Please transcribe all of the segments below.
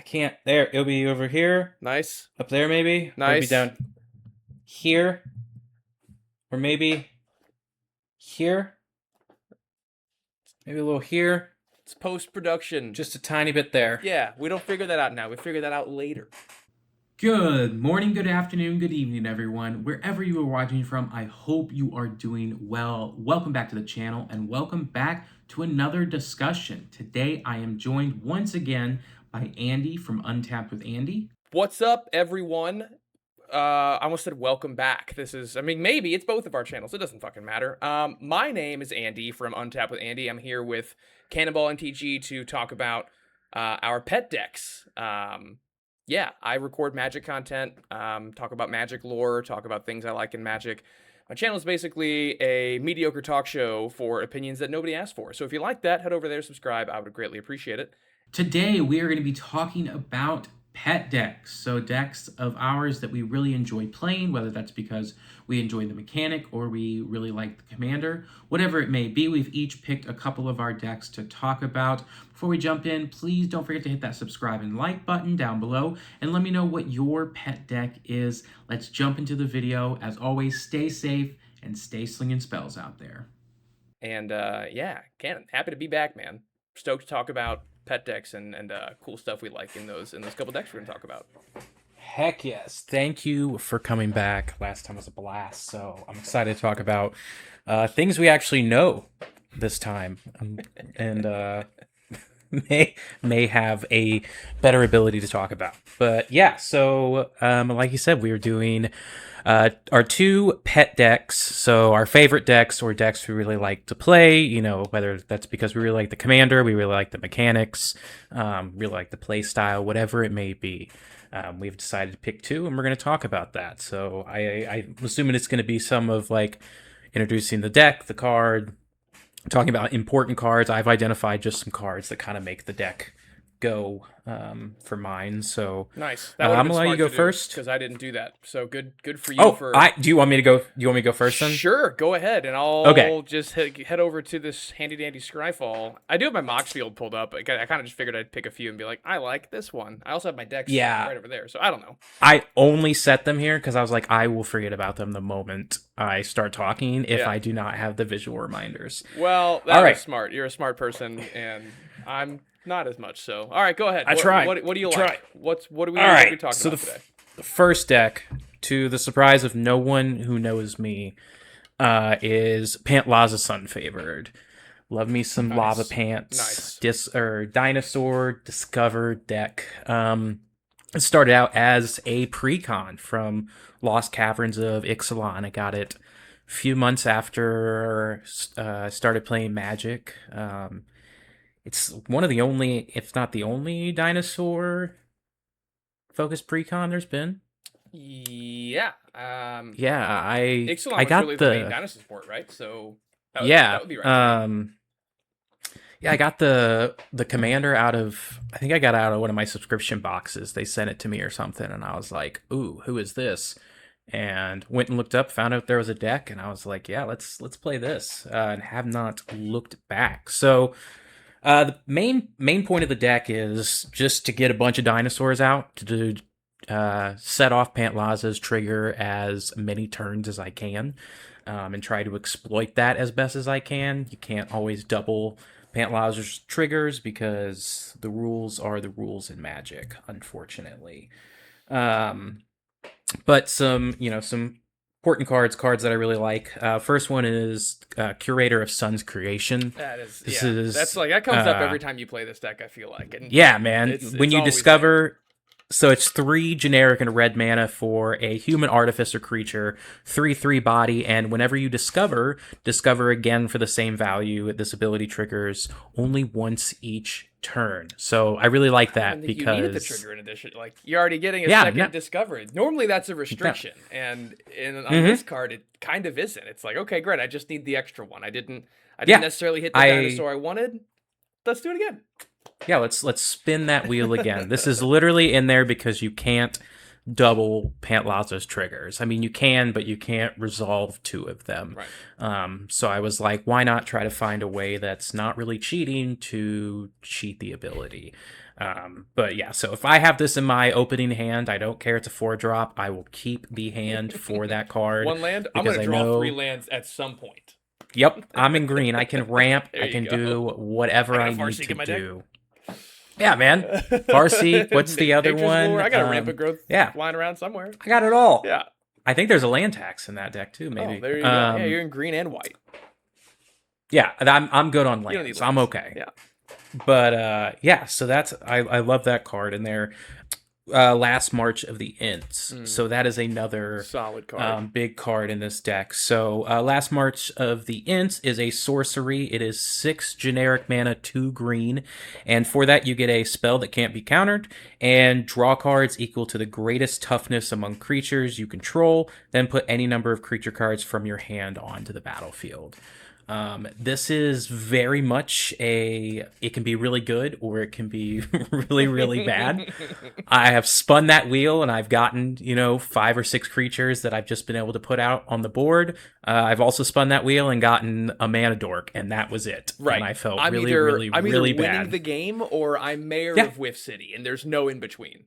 can't. There, it'll be over here. Nice. Up there, maybe. Nice. Or it'll be down here. Or maybe here. Maybe a little here. It's post-production. Just a tiny bit there. Yeah, we don't figure that out now. We figure that out later. Good morning, good afternoon, good evening, everyone. Wherever you are watching from, I hope you are doing well. Welcome back to the channel and welcome back to another discussion. Today, I am joined once again by Andy from Untapped with Andy. What's up, everyone? I almost said welcome back. Maybe it's both of our channels. It doesn't fucking matter. My name is Andy from Untapped with Andy. I'm here with Cannonball and TG to talk about our pet decks. Yeah, I record Magic content, talk about Magic lore, talk about things I like in Magic. My channel is basically a mediocre talk show for opinions that nobody asked for. So if you like that, head over there, subscribe. I would greatly appreciate it. Today, we are going to be talking about pet decks. So decks of ours that we really enjoy playing, whether that's because we enjoy the mechanic or we really like the commander. Whatever it may be, we've each picked a couple of our decks to talk about. Before we jump in, please don't forget to hit that subscribe and like button down below and let me know what your pet deck is. Let's jump into the video. As always, stay safe and stay slinging spells out there. And yeah, happy to be back, man. Stoked to talk about pet decks and cool stuff we like in those couple decks we're gonna talk about. Heck yes. Thank you for coming back. Last time was a blast, so I'm excited to talk about things we actually know this time, and may have a better ability to talk about. But yeah, so like you said, we were doing our two pet decks, so our favorite decks or decks we really like to play, you know, whether that's because we really like the commander, we really like the mechanics, really like the play style, whatever it may be. We've decided to pick two, and we're going to talk about that. So I'm assuming it's going to be some of like introducing the deck, the card, talking about important cards. I've identified just some cards that kind of make the deck go for mine. So nice. I'm gonna let you go first because I didn't do that. So good for you. Do you want me to go? You want me to go first then? Sure, go ahead, and I'll just head over to this handy dandy Scryfall. I do have my Mox field pulled up. I kind of just figured I'd pick a few and be like, I like this one. I also have my decks right over there, so I don't know. I only set them here because I was like, I will forget about them the moment I start talking if I do not have the visual reminders. Well, that was smart. You're a smart person, and I'm not as much. So, all right, go ahead. I try. What do you like? What are we talking about today? The first deck, to the surprise of no one who knows me, is Pantlaza Sunfavored. Love me some Lava Pants. Nice. Dinosaur Discovered deck. It started out as a precon from Lost Caverns of Ixalan. I got it a few months after I started playing Magic. It's one of the only, if not the only, dinosaur-focused precon there's been. Yeah. Ixalan I got really the main dinosaur sport, right? So that would be right. Yeah, I got the commander out of, I think I got out of one of my subscription boxes. They sent it to me or something, and I was like, ooh, who is this? And went and looked up, found out there was a deck, and I was like, yeah, let's play this, and have not looked back. So the main point of the deck is just to get a bunch of dinosaurs out to set off Pantlaza's trigger as many turns as I can, and try to exploit that as best as I can. You can't always double Pantlaza's triggers because the rules are the rules in Magic, unfortunately. But some important cards that I really like. First one is Curator of Sun's Creation. That comes up every time you play this deck, I feel like. And man. When you discover... So it's 3 generic and red mana for a human artificer creature, 3/3 body, and whenever you discover again for the same value. This ability triggers only once each turn. So I really like that because you needed the trigger in addition. Like, you're already getting a second discovery. Normally that's a restriction, and on this card it kind of isn't. It's like, okay, great. I just need the extra one. I didn't necessarily hit the dinosaur I wanted. Let's do it again. Yeah, let's spin that wheel again. This is literally in there because you can't double Pantlaza's triggers. I mean, you can, but you can't resolve 2 of them. Right. So I was like, why not try to find a way that's not really cheating to cheat the ability? But yeah, so if I have this in my opening hand, I don't care it's a 4-drop. I will keep the hand for that card. One land? I'm because going to I draw know- 3 lands at some point. Yep, I'm in green. I can ramp. There I you can go. do whatever I I got a need Farseek to in my deck. do. Yeah, man. Farseek, what's the other Nature's one? Lore. I got a Rampant Growth yeah. flying around somewhere. I got it all. Yeah. I think there's a land tax in that deck too, maybe. Oh, there you go. Yeah, you're in green and white. Yeah, I'm good on You don't need lands. I'm lands. okay. Yeah. But yeah, so that's I love that card in there. Last March of the Ints. So that is another Solid card. big card in this deck. So Last March of the Ints is a sorcery. It is 6 generic mana, 2 green. And for that, you get a spell that can't be countered and draw cards equal to the greatest toughness among creatures you control. Then put any number of creature cards from your hand onto the battlefield. This is very much it can be really good or it can be really, really bad. I have spun that wheel and I've gotten, 5 or 6 creatures that I've just been able to put out on the board. I've also spun that wheel and gotten a mana dork, and that was it. Right. And I felt I'm really, either, really, I'm really either winning bad. the game or I'm mayor Yeah. of Whiff City, and there's no in between.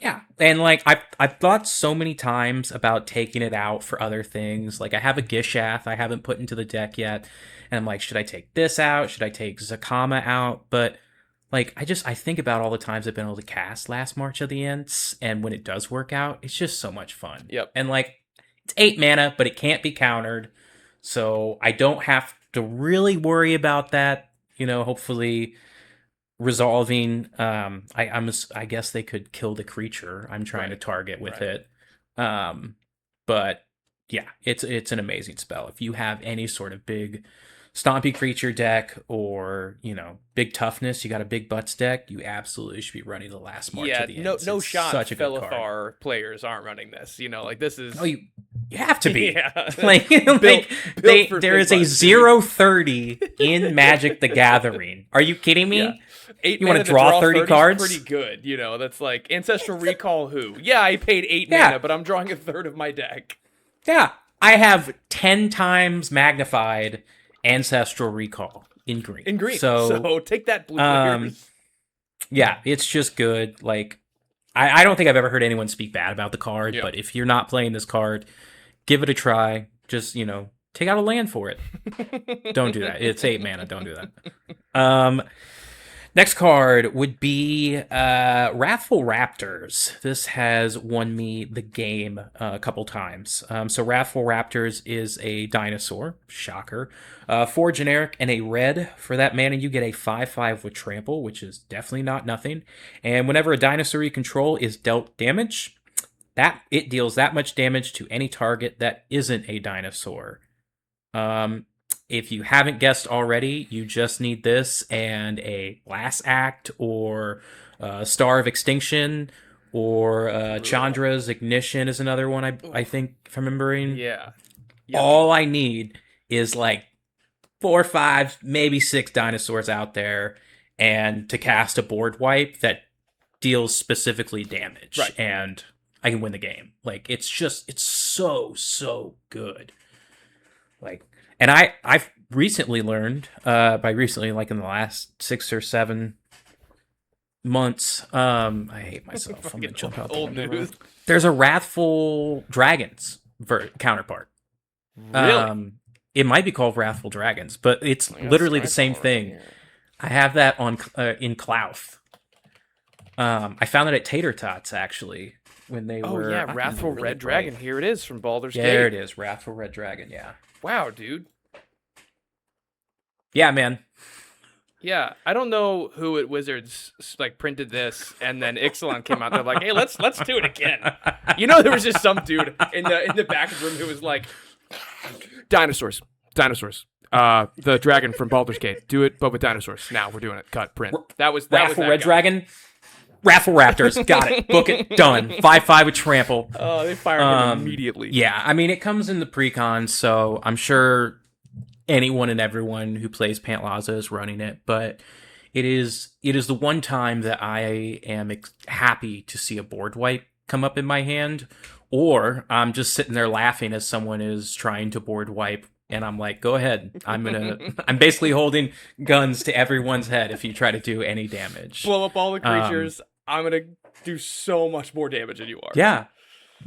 Yeah, and I've thought so many times about taking it out for other things. Like I have a Gishath I haven't put into the deck yet, and I'm like, should I take this out? Should I take Zakama out? But I think about all the times I've been able to cast Last March of the Ints, and when it does work out, it's just so much fun. Yep. And it's 8 mana, but it can't be countered, so I don't have to really worry about that. Hopefully resolving. I guess they could kill the creature I'm trying to target with it. But yeah, it's an amazing spell. If you have any sort of big stompy creature deck or big toughness, you got a big butts deck, you absolutely should be running the Last March of the Ints. no It's shot such a good card. Felithar players aren't running this. This is Oh, you have to be. Yeah. There for is big a butts. 0-30 in Magic the Gathering. Are you kidding me? Yeah. 8 You wanna mana to draw 30 is cards? Pretty good. That's like Ancestral Recall. Who? Yeah, I paid 8 Yeah. mana, but I'm drawing a third of my deck. Yeah, I have 10 times magnified Ancestral Recall in green. So take that, blue players. Yeah, it's just good. I don't think I've ever heard anyone speak bad about the card, Yeah. but if you're not playing this card, give it a try. Just, take out a land for it. Don't do that. It's 8 mana. Don't do that. Next card would be Wrathful Raptors. This has won me the game a couple times. So Wrathful Raptors is a dinosaur. Shocker. 4 generic and a red. For that mana, you get a 5/5 with trample, which is definitely not nothing. And whenever a dinosaur you control is dealt damage, it deals that much damage to any target that isn't a dinosaur. If you haven't guessed already, you just need this and a Last Act or Star of Extinction or Chandra's Ignition is another one I think, if I'm remembering. Yeah. All I need is 4 or 5, maybe 6 dinosaurs out there and to cast a board wipe that deals specifically damage. Right. And I can win the game. It's so good. And I've recently learned, by recently, in the last 6 or 7 months, I hate myself. I'm gonna jump out. Old news. There's a Wrathful Dragons counterpart. Really? It might be called Wrathful Dragons, but it's literally the same thing. I have that on in Clouth. I found it at Tater Tots actually when they were. Oh yeah, I think Wrathful really Red bright. Dragon. Here it is from Baldur's Gate. There it is, Wrathful Red Dragon. Yeah. Wow, dude. Yeah, man. Yeah, I don't know who at Wizards printed this, and then Ixalan came out. They're like, "Hey, let's do it again." There was just some dude in the back of the room who was like, "Dinosaurs. The dragon from Baldur's Gate. Do it, but with dinosaurs. Now we're doing it. Cut. Print." That was Wrathful that Red guy. Dragon. Wrathful Raptors. Got it. Book it. Done. 5/5 with trample. Oh, they fired him immediately. Yeah, I mean, it comes in the precon, so I'm sure anyone and everyone who plays Pantlaza is running it, but it is the one time that I am happy to see a board wipe come up in my hand, or I'm just sitting there laughing as someone is trying to board wipe And I'm like, go ahead. I'm basically holding guns to everyone's head if you try to do any damage. Blow up all the creatures. I'm gonna do so much more damage than you are. Yeah.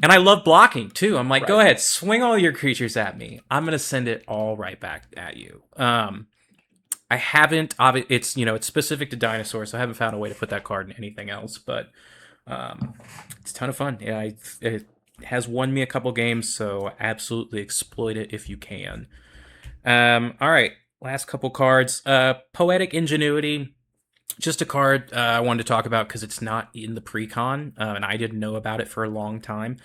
And I love blocking too. I'm like, Right. go ahead, swing all your creatures at me. I'm gonna send it all right back at you. I haven't. It's it's specific to dinosaurs, so I haven't found a way to put that card in anything else. But it's a ton of fun. Yeah, it has won me a couple games, so absolutely exploit it if you can. All right, last couple cards. Poetic Ingenuity. Just a card I wanted to talk about because it's not in the pre-con, and I didn't know about it for a long time.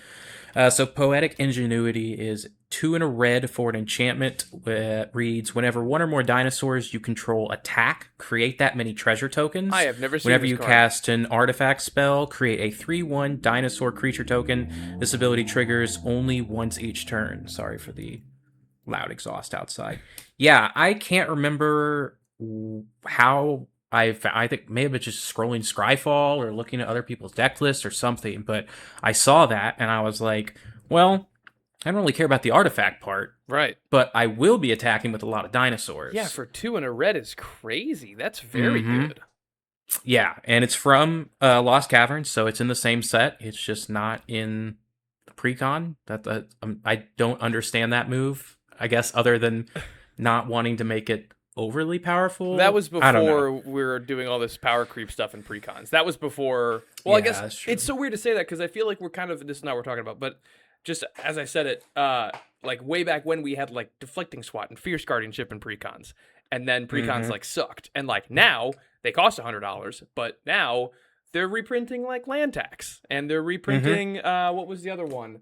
So Poetic Ingenuity is 2 and a red for an enchantment. Reads, whenever one or more dinosaurs you control attack, create that many treasure tokens. I have never seen Whenever this you card. cast an artifact spell, create a 3/1 dinosaur creature token. This ability triggers only once each turn. Sorry for the loud exhaust outside. Yeah, I can't remember how I think maybe it's just scrolling Scryfall or looking at other people's deck lists or something, but I saw that and I was like, well, I don't really care about the artifact part, Right. but I will be attacking with a lot of dinosaurs. Yeah, for 2 and a red is crazy. That's very good. Yeah, and it's from Lost Caverns, so it's in the same set. It's just not in the pre-con. I don't understand that move, I guess, other than not wanting to make it overly powerful. That was I don't know. before we were doing all this power creep stuff in precons. That was before. Well, I Yeah, guess that's true. it's so weird to say that because I feel like we're kind of this is not what we're talking about. But just as I said it, like way back when we had like deflecting swat and fierce guardianship in precons, and then precons like sucked, and like now they cost $100, but now they're reprinting like land tax, and they're reprinting what was the other one?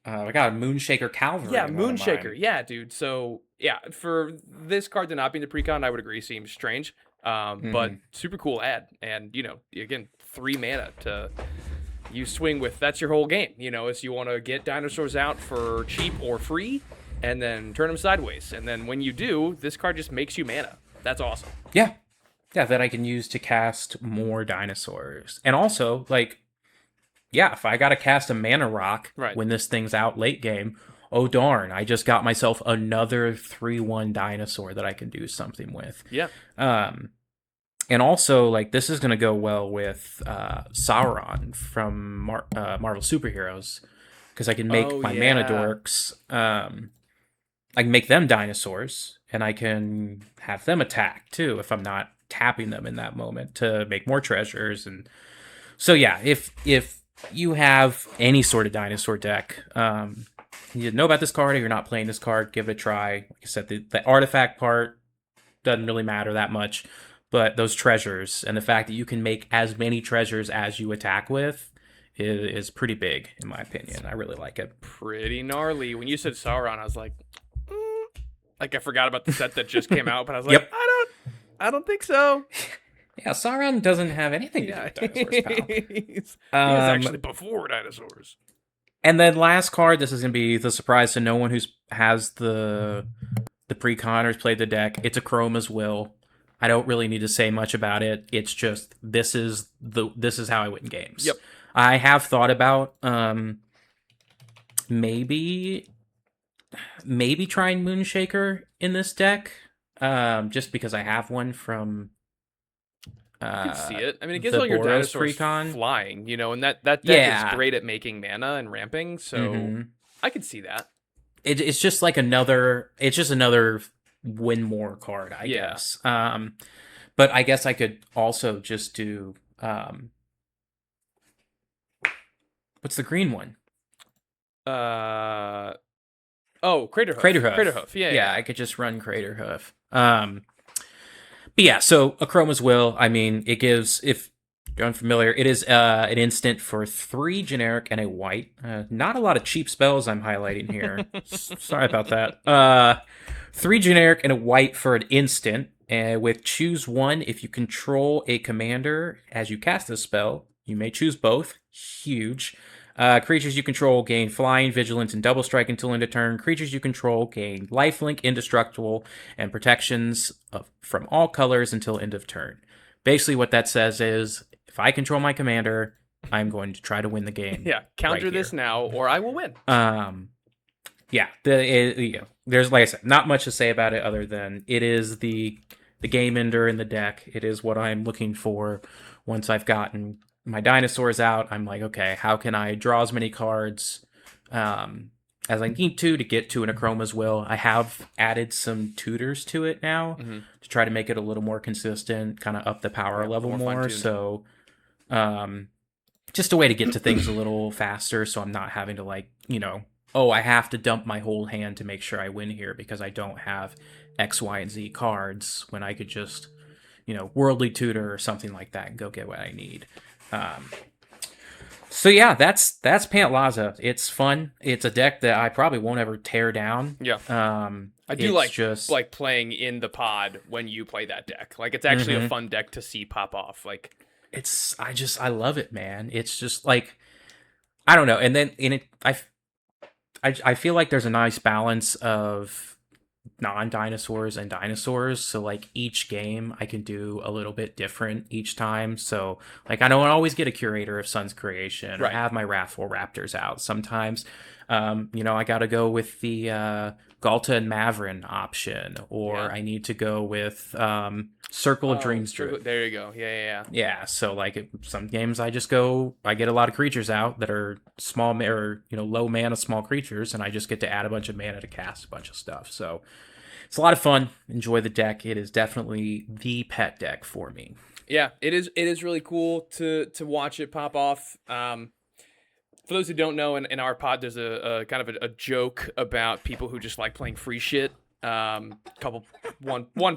I got a Moonshaker Calvary. Yeah, in one of Moonshaker. mine. Yeah, dude. So yeah, for this card to not be in the precon, I would agree seems strange. But super cool ad, and again, 3 mana to you swing with. That's your whole game. Is you want to get dinosaurs out for cheap or free, and then turn them sideways, and then when you do, this card just makes you mana. That's awesome. Yeah, that I can use to cast more dinosaurs, and also like. Yeah, if I gotta cast a mana rock when this thing's out late game, oh darn, I just got myself another 3/1 dinosaur that I can do something with. Yeah. And also, like, this is gonna go well with Sauron from Marvel Superheroes, because I can make my mana dorks. I can make them dinosaurs, and I can have them attack too if I'm not tapping them in that moment to make more treasures. And so yeah, if you have any sort of dinosaur deck, you know about this card or you're not playing this card, give it a try. Like I said, the artifact part doesn't really matter that much, but those treasures and the fact that you can make as many treasures as you attack with is pretty big, in my opinion. I really like it. Pretty gnarly. When you said Sauron, I was like, like I forgot about the set that just came out, but I was like, I don't think so. Yeah, Sauron doesn't have anything to do with dinosaurs, pal. He's actually before dinosaurs. And then last card, this is going to be the surprise to no one who has the pre-con or has played the deck. It's Chroma's Will. I don't really need to say much about it. It's just this is how I win games. Yep. I have thought about maybe trying Moonshaker in this deck, just because I have one from. I can see it. I mean, it gives the all your Boros dinosaurs pre-con. flying, and that deck is great at making mana and ramping, so I could see that. It's just like another win more card, I guess. But I guess I could also just do what's the green one? Craterhoof. Craterhoof. Craterhoof. Yeah. I could just run Craterhoof. But yeah, so Chroma's Will, I mean, it gives, if you're unfamiliar, it is an instant for 3 generic and a white. Not a lot of cheap spells I'm highlighting here. Sorry about that. 3 generic and a white for an instant, with choose 1 if you control a commander as you cast this spell. You may choose both. Huge. Creatures you control gain flying, vigilance, and double strike until end of turn. Creatures you control gain lifelink, indestructible, and protections from all colors until end of turn. Basically, what that says is, if I control my commander, I'm going to try to win the game. Yeah, counter this now, or I will win. there's, like I said, not much to say about it other than it is the game ender in the deck. It is what I'm looking for. Once I've gotten my dinosaurs out, I'm like, okay, how can I draw as many cards as I need to get to an Achroma's Will? I have added some tutors to it now to try to make it a little more consistent, kind of up the power level more. So, just a way to get to things a little faster, so I'm not having to, like, oh, I have to dump my whole hand to make sure I win here because I don't have X, Y, and Z cards, when I could just, Worldly Tutor or something like that and go get what I need. So yeah, that's Pantlaza. It's fun. It's a deck that I probably won't ever tear down. Yeah. I do like playing in the pod when you play that deck. Like, it's actually a fun deck to see pop off. Like, I love it, man. It's just like, I don't know. And then I feel like there's a nice balance of non-dinosaurs and dinosaurs. So, like, each game I can do a little bit different each time. So, like, I don't always get a Curator of Sun's Creation or have my Wrathful Raptors out. Sometimes, I got to go with the Galta and Mavrin option, or I need to go with Circle of Dreams. There you go. Yeah. So, like, some games I get a lot of creatures out that are small or low mana small creatures, and I just get to add a bunch of mana to cast a bunch of stuff. So it's a lot of fun. Enjoy the deck. It is definitely the pet deck for me. Yeah, it is. It is really cool to watch it pop off. For those who don't know, in our pod, there's a kind of a joke about people who just like playing free shit. One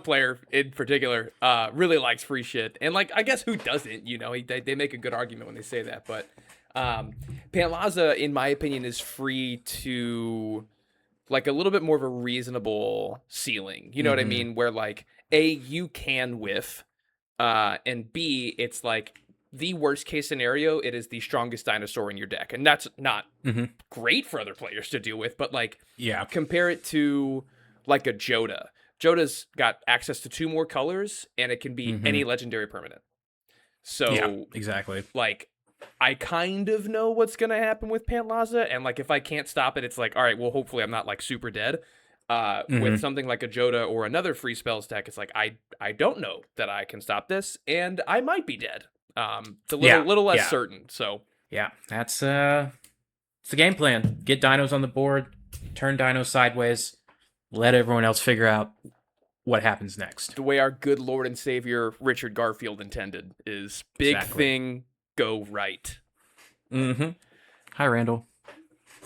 player in particular really likes free shit, and, like, I guess who doesn't? They make a good argument when they say that. But Pantlaza, in my opinion, is free to, like, a little bit more of a reasonable ceiling. You know what I mean? Where, like, A, you can whiff, and B, it's like, the worst case scenario, it is the strongest dinosaur in your deck. And that's not great for other players to deal with, but, like, compare it to, like, a Joda. Joda's got access to 2 more colors, and it can be any legendary permanent. So, yeah, exactly. Like, I kind of know what's going to happen with Pantlaza, and, like, if I can't stop it, it's like, all right, well, hopefully I'm not, like, super dead. With something like a Joda or another free spells deck, it's like, I don't know that I can stop this, and I might be dead. It's a little less certain. So yeah, it's the game plan. Get dinos on the board, turn dinos sideways, let everyone else figure out what happens next. The way our good Lord and Savior Richard Garfield intended is big thing go right. Hi, Randall.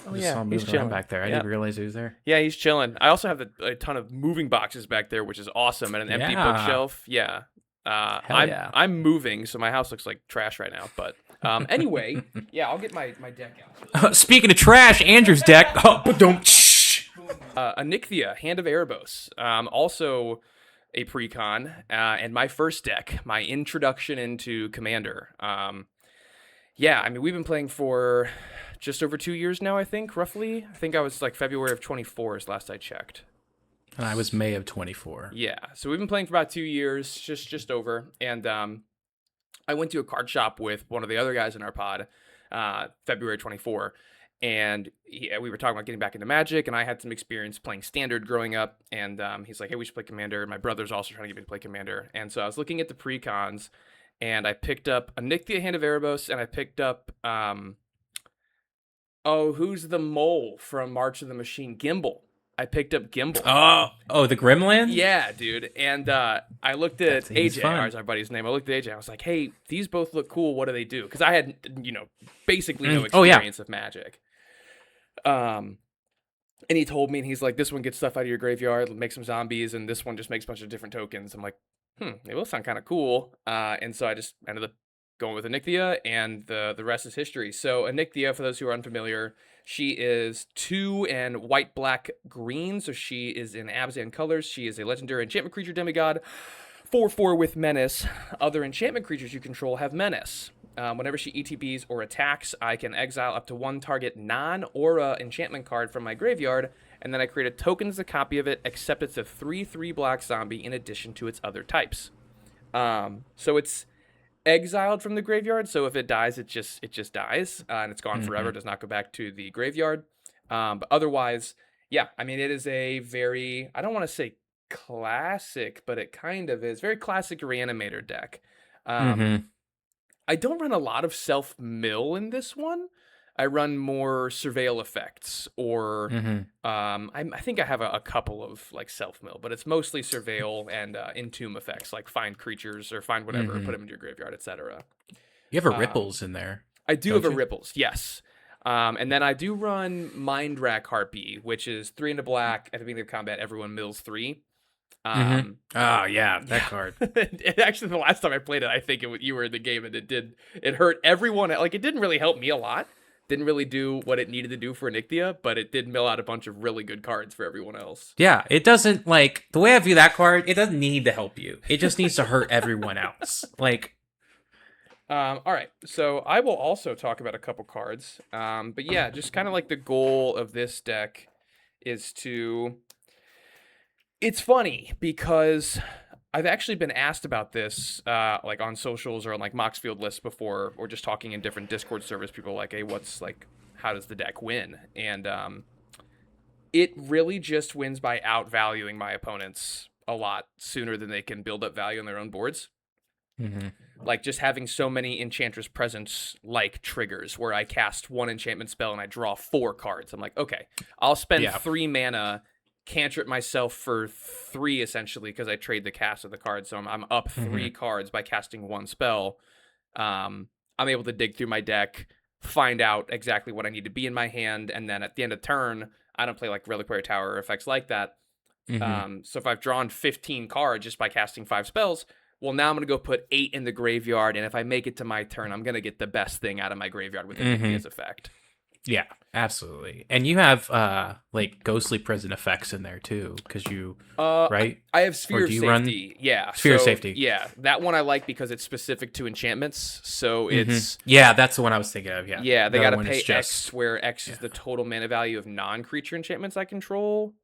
Oh, he's chilling back there. I didn't realize he was there. Yeah, he's chilling. I also have a ton of moving boxes back there, which is awesome, and an empty bookshelf. Yeah. I'm moving, so my house looks like trash right now. But anyway, I'll get my deck out. Speaking of trash, Andrew's deck. Anikthea, Hand of Erebos. Also a precon, and my first deck, my introduction into Commander. I mean, we've been playing for just over 2 years now, I think, roughly. I think I was like February of 24 is last I checked. And I was May of 24. Yeah, so we've been playing for about 2 years, just over. And I went to a card shop with one of the other guys in our pod, February 24, and we were talking about getting back into Magic, and I had some experience playing Standard growing up, and he's like, hey, we should play Commander. My brother's also trying to get me to play Commander, and so I was looking at the precons, and I picked up Anikthea, Hand of Erebos, and I picked up, who's the mole from March of the Machine? Gimbal. I picked up Gimbal. Oh, the Gremlin? Yeah, dude. And I looked at AJ, is our buddy's name. I looked at AJ. I was like, hey, these both look cool. What do they do? Because I had, basically no experience of Magic. And he told me, and he's like, this one gets stuff out of your graveyard, make some zombies, and this one just makes a bunch of different tokens. I'm like, they both sound kind of cool. And so I just ended up going with Anikthea, and the rest is history. So Anikthea, for those who are unfamiliar, she is 2 and white, black, green. So she is in Abzan colors. She is a legendary enchantment creature demigod. 4/4 with menace. Other enchantment creatures you control have menace. Whenever she ETBs or attacks, I can exile up to 1 target non-aura enchantment card from my graveyard, and then I create a token as a copy of it, except it's a 3/3 black zombie in addition to its other types. So it's exiled from the graveyard, so if it dies, it just dies, and it's gone forever. Does not go back to the graveyard. But otherwise, Yeah, I mean, it is a very, I don't want to say classic, but it kind of is. Very classic Reanimator deck. Mm-hmm. I don't run a lot of self-mill in this one. I run more surveil effects, or Mm-hmm. I think I have a couple of like self-mill, but it's mostly surveil and entomb effects, like find creatures or find whatever, put Mm-hmm. them into your graveyard, etc. You have a Um, ripples in there, I do have don't a you? ripples, yes. And then I do run Mind Rack Harpy, which is 3 into black. At the beginning of combat, everyone mills 3. Mm-hmm. Um, Oh yeah, that yeah. card. And actually, the last time I played it, I think you were in the game, and it hurt everyone. Like, it didn't really help me a lot. Didn't really do what it needed to do for Anikthea, but it did mill out a bunch of really good cards for everyone else. Yeah, it doesn't like the way I view that card. It doesn't need to help you. It just needs to hurt everyone else. Like, All right, so I will also talk about a couple cards. But yeah, just kind of like the goal of this deck is to. It's funny because I've actually been asked about this, like on socials or on like Moxfield lists before, or just talking in different Discord servers. People are like, "Hey, how does the deck win?" And it really just wins by outvaluing my opponents a lot sooner than they can build up value on their own boards. mm-hmm. Like just having so many Enchantress Presence like triggers where I cast one enchantment spell and I draw 4 cards. I'm like, okay, I'll spend 3 mana, cantrip myself for 3 essentially because I trade the cast of the card. So I'm up 3 cards by casting 1 spell. I'm able to dig through my deck, find out exactly what I need to be in my hand, and then at the end of turn, I don't play like Reliquary Tower or effects like that. So if I've drawn 15 cards just by casting 5 spells, well, now I'm going to go put 8 in the graveyard, and if I make it to my turn, I'm going to get the best thing out of my graveyard with Anikthea's effect. Yeah, absolutely. And you have like ghostly prison effects in there too, because you right? I have Sphere Or of do you Safety. Yeah. Sphere of so, Safety. Yeah, that one I like because it's specific to enchantments. So it's Yeah, that's the one I was thinking of. Yeah. yeah, they The got other to one pay is X, where X is the total mana value of non-creature enchantments I control.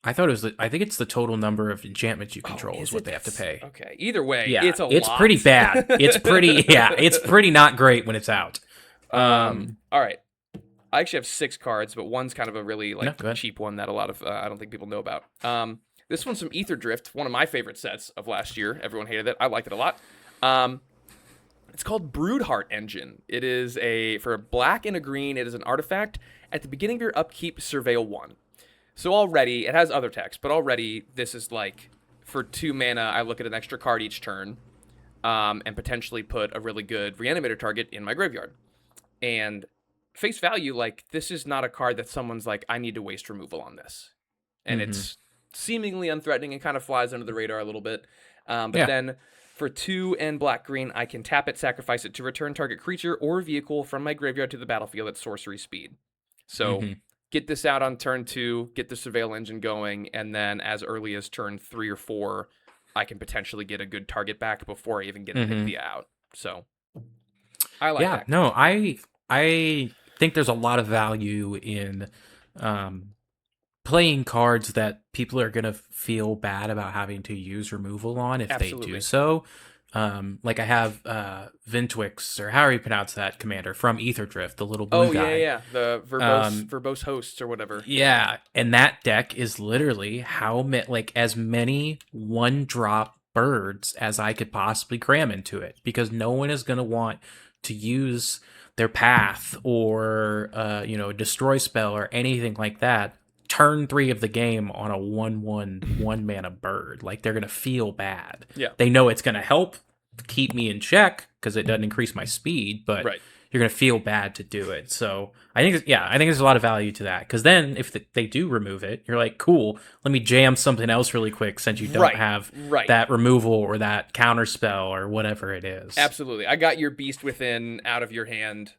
I thought it was. I think it's the total number of enchantments you control is is what it? they have to pay. Okay. Either way, Yeah, it's a it's lot. pretty bad. It's pretty. Yeah, it's pretty not great when it's out. All right. I actually have 6 cards, but one's kind of a really like go ahead. cheap one that a lot of I don't think people know about. This one's from Ether Drift, one of my favorite sets of last year. Everyone hated it. I liked it a lot. It's called Broodheart Engine. It is for a black and a green. It is an artifact. At the beginning of your upkeep, surveil 1. So already, it has other text, but already this is like, for 2 mana, I look at an extra card each turn, and potentially put a really good Reanimator target in my graveyard. And face value, like, this is not a card that someone's like, I need to waste removal on this. And it's seemingly unthreatening and kind of flies under the radar a little bit. But then for 2 and black-green, I can tap it, sacrifice it to return target creature or vehicle from my graveyard to the battlefield at sorcery speed. So get this out on turn 2, get the surveil engine going, and then as early as turn 3 or 4, I can potentially get a good target back before I even get Anikthea out. So I like that. No, I think there's a lot of value in playing cards that people are gonna feel bad about having to use removal on if they do so. Like I have Vintwix, or how do you pronounce that commander, from Ether Drift, the little blue guy. Yeah, the verbose hosts or whatever. Yeah, and that deck is literally as many 1-drop birds as I could possibly cram into it, because no one is gonna want to use their path or destroy spell or anything like that turn 3 of the game on a 1/1 1-mana bird. Like, they're gonna feel bad. Yeah, they know it's gonna help keep me in check because it doesn't increase my speed, but you're gonna feel bad to do it. So I think there's a lot of value to that, because then if they do remove it, you're like, cool, let me jam something else really quick, since you don't have that removal or that counter spell or whatever it is. Absolutely. I got your Beast Within out of your hand.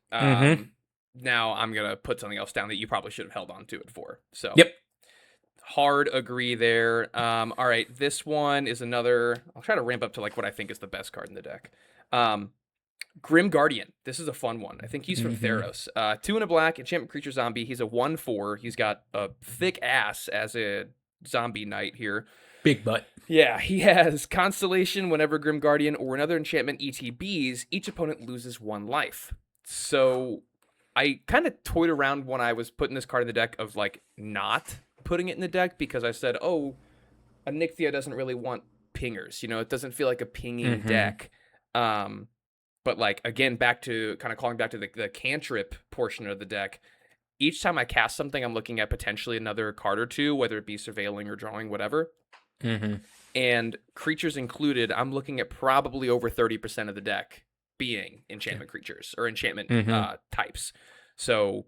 Now I'm gonna put something else down that you probably should have held on to it for. So hard agree there. All right, this one is another. I'll try to ramp up to like what I think is the best card in the deck. Grim Guardian. This is a fun one. I think he's from Theros. 2 and a black, enchantment creature zombie. He's a 1/4. He's got a thick ass as a zombie knight here. Big butt. Yeah, he has Constellation. Whenever Grim Guardian or another enchantment ETBs, each opponent loses 1 life. So I kind of toyed around when I was putting this card in the deck of like not putting it in the deck because I said, oh, Anikthea doesn't really want pingers. It doesn't feel like a pinging deck. But like, again, back to kind of calling back to the cantrip portion of the deck. Each time I cast something, I'm looking at potentially another card or two, whether it be surveilling or drawing, whatever. And creatures included, I'm looking at probably over 30% of the deck being enchantment creatures or enchantment types. So,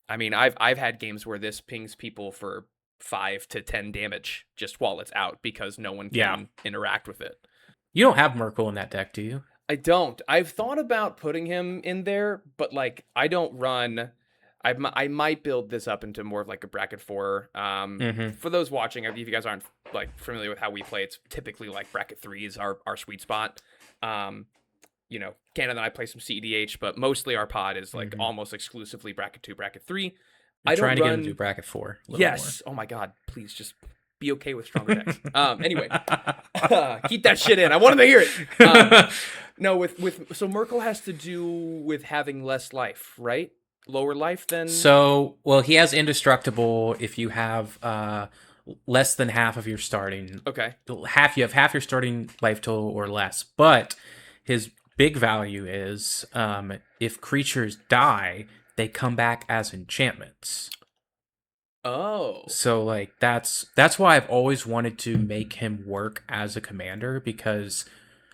I mean, I've had games where this pings people for 5 to 10 damage just while it's out because no one can interact with it. You don't have Merkle in that deck, do you? I don't. I've thought about putting him in there, but like I don't run. I might build this up into more of like a bracket 4. For those watching, if you guys aren't like familiar with how we play, it's typically like bracket 3 is our sweet spot. Canada and I play some CEDH, but mostly our pod is like almost exclusively bracket 2, bracket 3. I'm trying to get him to do bracket 4. Yes. More. Oh my God, please just be okay with stronger decks. Anyway, keep that shit in. I wanted to hear it. No, so Merkle has to do with having less life, right? Lower life than. So, well, he has indestructible if you have less than half of your starting. Okay. You have half your starting life total or less, but his big value is if creatures die, they come back as enchantments. Oh. So like that's why I've always wanted to make him work as a commander, because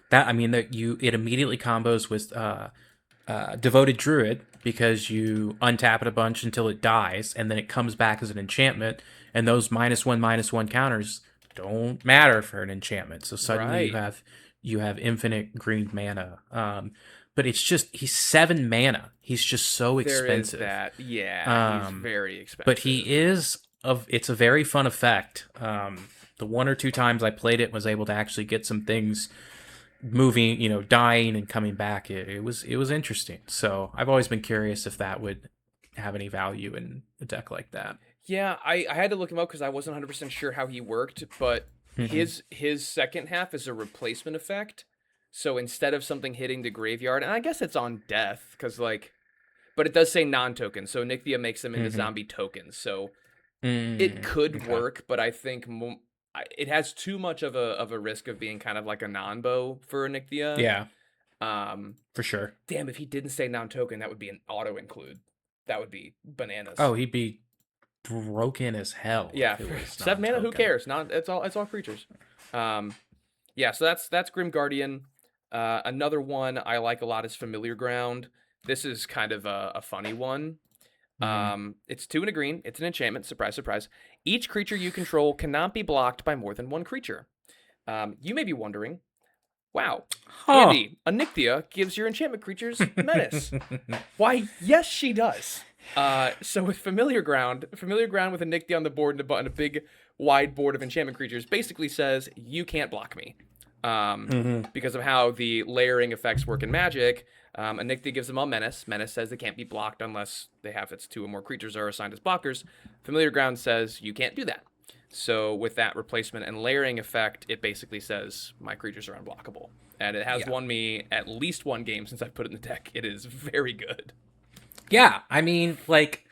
it immediately combos with Devoted Druid, because you untap it a bunch until it dies, and then it comes back as an enchantment, and those -1/-1 counters don't matter for an enchantment. So suddenly you have infinite green mana. But it's just, he's 7 mana. He's just so expensive. There is that. Yeah, he's very expensive. But it's a very fun effect. The 1 or 2 times I played it, was able to actually get some things moving, dying and coming back. It was interesting. So I've always been curious if that would have any value in a deck like that. Yeah, I had to look him up because I wasn't 100% sure how he worked, but his second half is a replacement effect. So instead of something hitting the graveyard, and I guess it's on death, but it does say non-token, so Anikthea makes them into zombie tokens, so it could work, but I think it has too much of a risk of being kind of like a non-bow for Anikthea. Yeah, for sure. Damn, if he didn't say non-token, that would be an auto-include. That would be bananas. Oh, he'd be broken as hell. Yeah, 7 mana, who cares? It's all creatures. Yeah, so that's Grim Guardian. Another one I like a lot is Familiar Ground. This is kind of a funny one. It's 2 and a green. It's an enchantment. Surprise, surprise. Each creature you control cannot be blocked by more than 1 creature. You may be wondering, wow, Andy, Anikthea gives your enchantment creatures menace. Why, yes, she does. So with Familiar Ground with Anikthea on the board and a big wide board of enchantment creatures basically says, you can't block me. Because of how the layering effects work in Magic, Anikthea gives them all menace. Menace says they can't be blocked unless they have its 2 or more creatures are assigned as blockers. Familiar Ground says you can't do that. So with that replacement and layering effect, it basically says my creatures are unblockable. And it has won me at least 1 game since I've put it in the deck. It is very good. Yeah, I mean, like,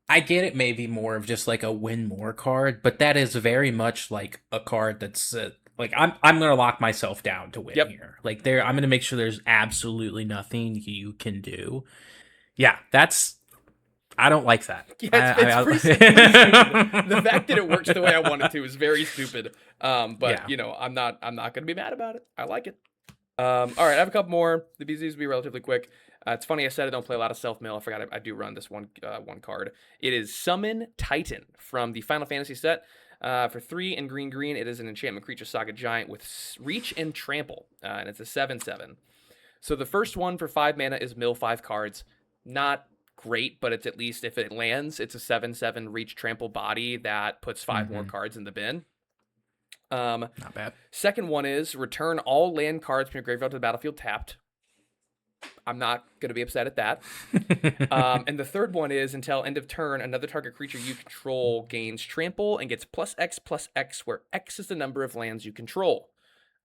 I get it may be more of just like a win more card, but that is very much like a card that's like I'm gonna lock myself down to win here. Like I'm gonna make sure there's absolutely nothing you can do. Yeah, I don't like that. Yeah, it's pretty stupid. The fact that it works the way I want it to is very stupid. But I'm not gonna be mad about it. I like it. All right, I have a couple more. These will be relatively quick. It's funny I said I don't play a lot of self-mill. I forgot I do run this one card. It is Summon Titan from the Final Fantasy set. For 3 and green, it is an enchantment creature saga giant with reach and trample, and it's a 7/7. So the first one for 5 mana is mill 5 cards. Not great, but it's at least, if it lands, it's a 7/7 reach trample body that puts 5 more cards in the bin. Not bad. Second one is return all land cards from your graveyard to the battlefield tapped. I'm not going to be upset at that. And the third one is until end of turn, another target creature you control gains trample and gets +X/+X, where X is the number of lands you control.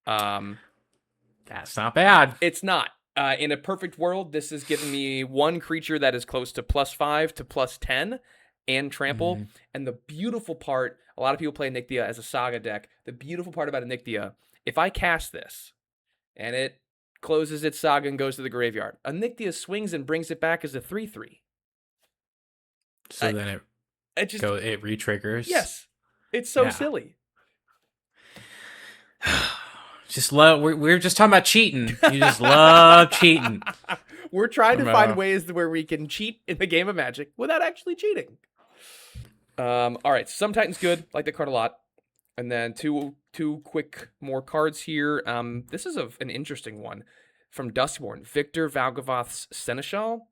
That's not bad. It's not. In a perfect world, this is giving me 1 creature that is close to +5 to +10, and trample. And the beautiful part, a lot of people play Anikthea as a Saga deck. The beautiful part about Anikthea, if I cast this and it closes its Saga and goes to the graveyard, Anikthea swings and brings it back as a 3/3. So then it re-triggers. Yes. It's so silly. Just love. We're just talking about cheating. You just love cheating. We're trying to find ways where we can cheat in the game of Magic without actually cheating. All right, some Titan's good. Like the card a lot. And then two quick more cards here. This is an interesting one from Duskborn. Victor Valgavoth's Seneschal.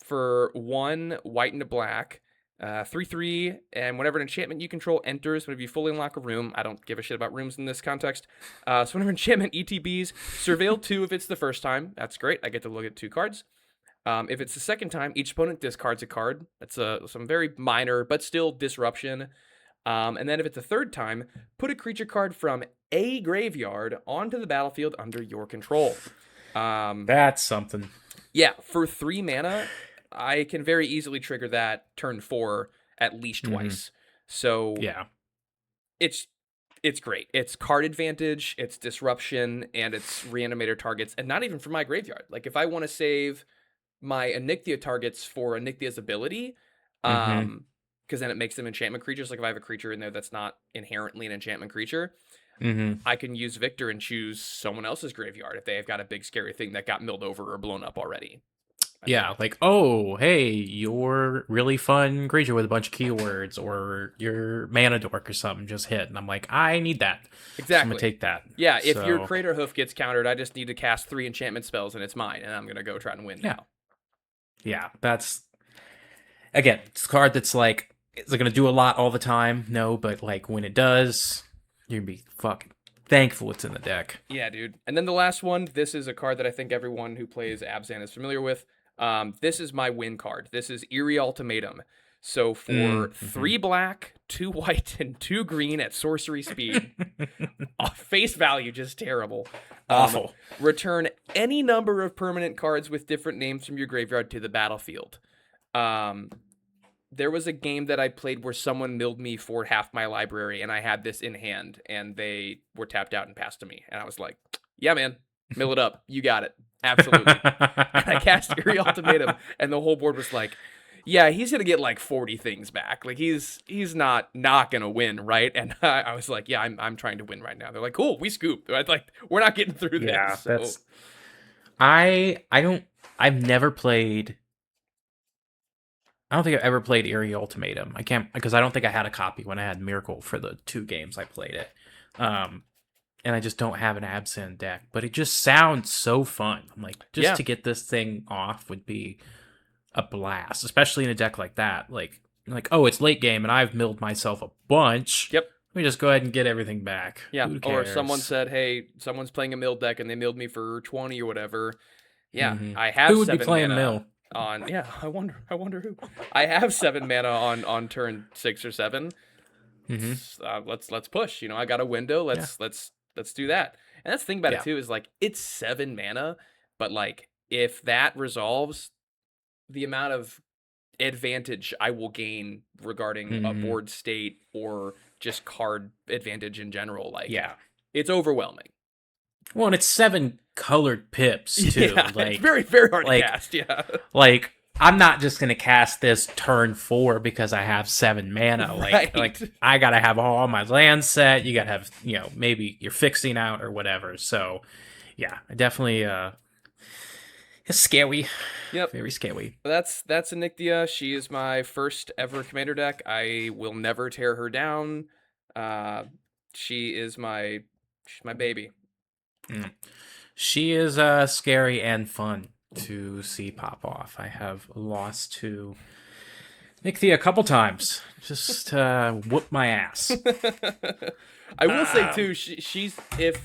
For 1 white and a black. 3/3, and whenever an enchantment you control enters, whenever you fully unlock a room, I don't give a shit about rooms in this context. So whenever enchantment ETBs, surveil 2 if it's the first time. That's great. I get to look at 2 cards. If it's the second time, each opponent discards a card. That's some very minor, but still disruption. And then if it's the third time, put a creature card from a graveyard onto the battlefield under your control. That's something. Yeah, for 3 mana, I can very easily trigger that turn 4 at least twice. So yeah, it's great. It's card advantage, it's disruption, and it's reanimator targets, and not even from my graveyard. Like if I want to save my Anikthea targets for Anithea's ability, because then it makes them enchantment creatures. Like if I have a creature in there that's not inherently an enchantment creature, I can use Victor and choose someone else's graveyard if they have got a big scary thing that got milled over or blown up already. Yeah, like, oh, hey, you're really fun creature with a bunch of keywords, or your mana dork or something just hit, and I'm like, I need that. Exactly. So I'm gonna take that. Yeah, if your Crater Hoof gets countered, I just need to cast 3 enchantment spells and it's mine, and I'm gonna go try and win now. Yeah, that's again, it's a card that's like, is it gonna do a lot all the time? No, but like when it does, you're gonna be fucking thankful it's in the deck. Yeah, dude. And then the last one, this is a card that I think everyone who plays Abzan is familiar with. This is my win card. This is Eerie Ultimatum. So for 3 black, 2 white, and 2 green at sorcery speed, face value just terrible. Awful. Return any number of permanent cards with different names from your graveyard to the battlefield. There was a game that I played where someone milled me for half my library, and I had this in hand, and they were tapped out and passed to me. And I was like, yeah, man, mill it up. You got it. Absolutely. And I cast Eerie Ultimatum, and the whole board was like, yeah, he's going to get like 40 things back. Like he's not going to win, right? And I was like, yeah, I'm trying to win right now. They're like, cool, we scooped. Like, we're not getting through this. Yeah, so. that's... I've never played... I don't think I've ever played Eerie Ultimatum. I can't, because I don't think I had a copy when I had Miracle for the 2 games I played it. And I just don't have an Absinthe deck, but it just sounds so fun. I'm like, to get this thing off would be a blast, especially in a deck like that. Like, oh, it's late game and I've milled myself a bunch. Yep. Let me just go ahead and get everything back. Yeah. Or someone said, hey, someone's playing a mill deck and they milled me for 20 or whatever. Yeah. I have who would 7 be playing mana mill? I wonder who. I have 7 mana on turn 6 or 7. Let's push. I got a window. Let's do that. And that's the thing about it too, is like it's 7 mana, but like if that resolves, the amount of advantage I will gain regarding a board state or just card advantage in general, like it's overwhelming. Well, and it's 7 colored pips too. Yeah, like it's very, very hard to cast. Yeah. Like I'm not just gonna cast this turn 4 because I have 7 mana. Like I gotta have all my lands set. You gotta have, maybe you're fixing out or whatever. So yeah, definitely it's scary. Yep. Very scary. That's Anikthea. She is my first ever commander deck. I will never tear her down. She's my baby. She is scary and fun to see pop off. I have lost to Anikthea a couple times. Just whoop my ass. I will say too, she's if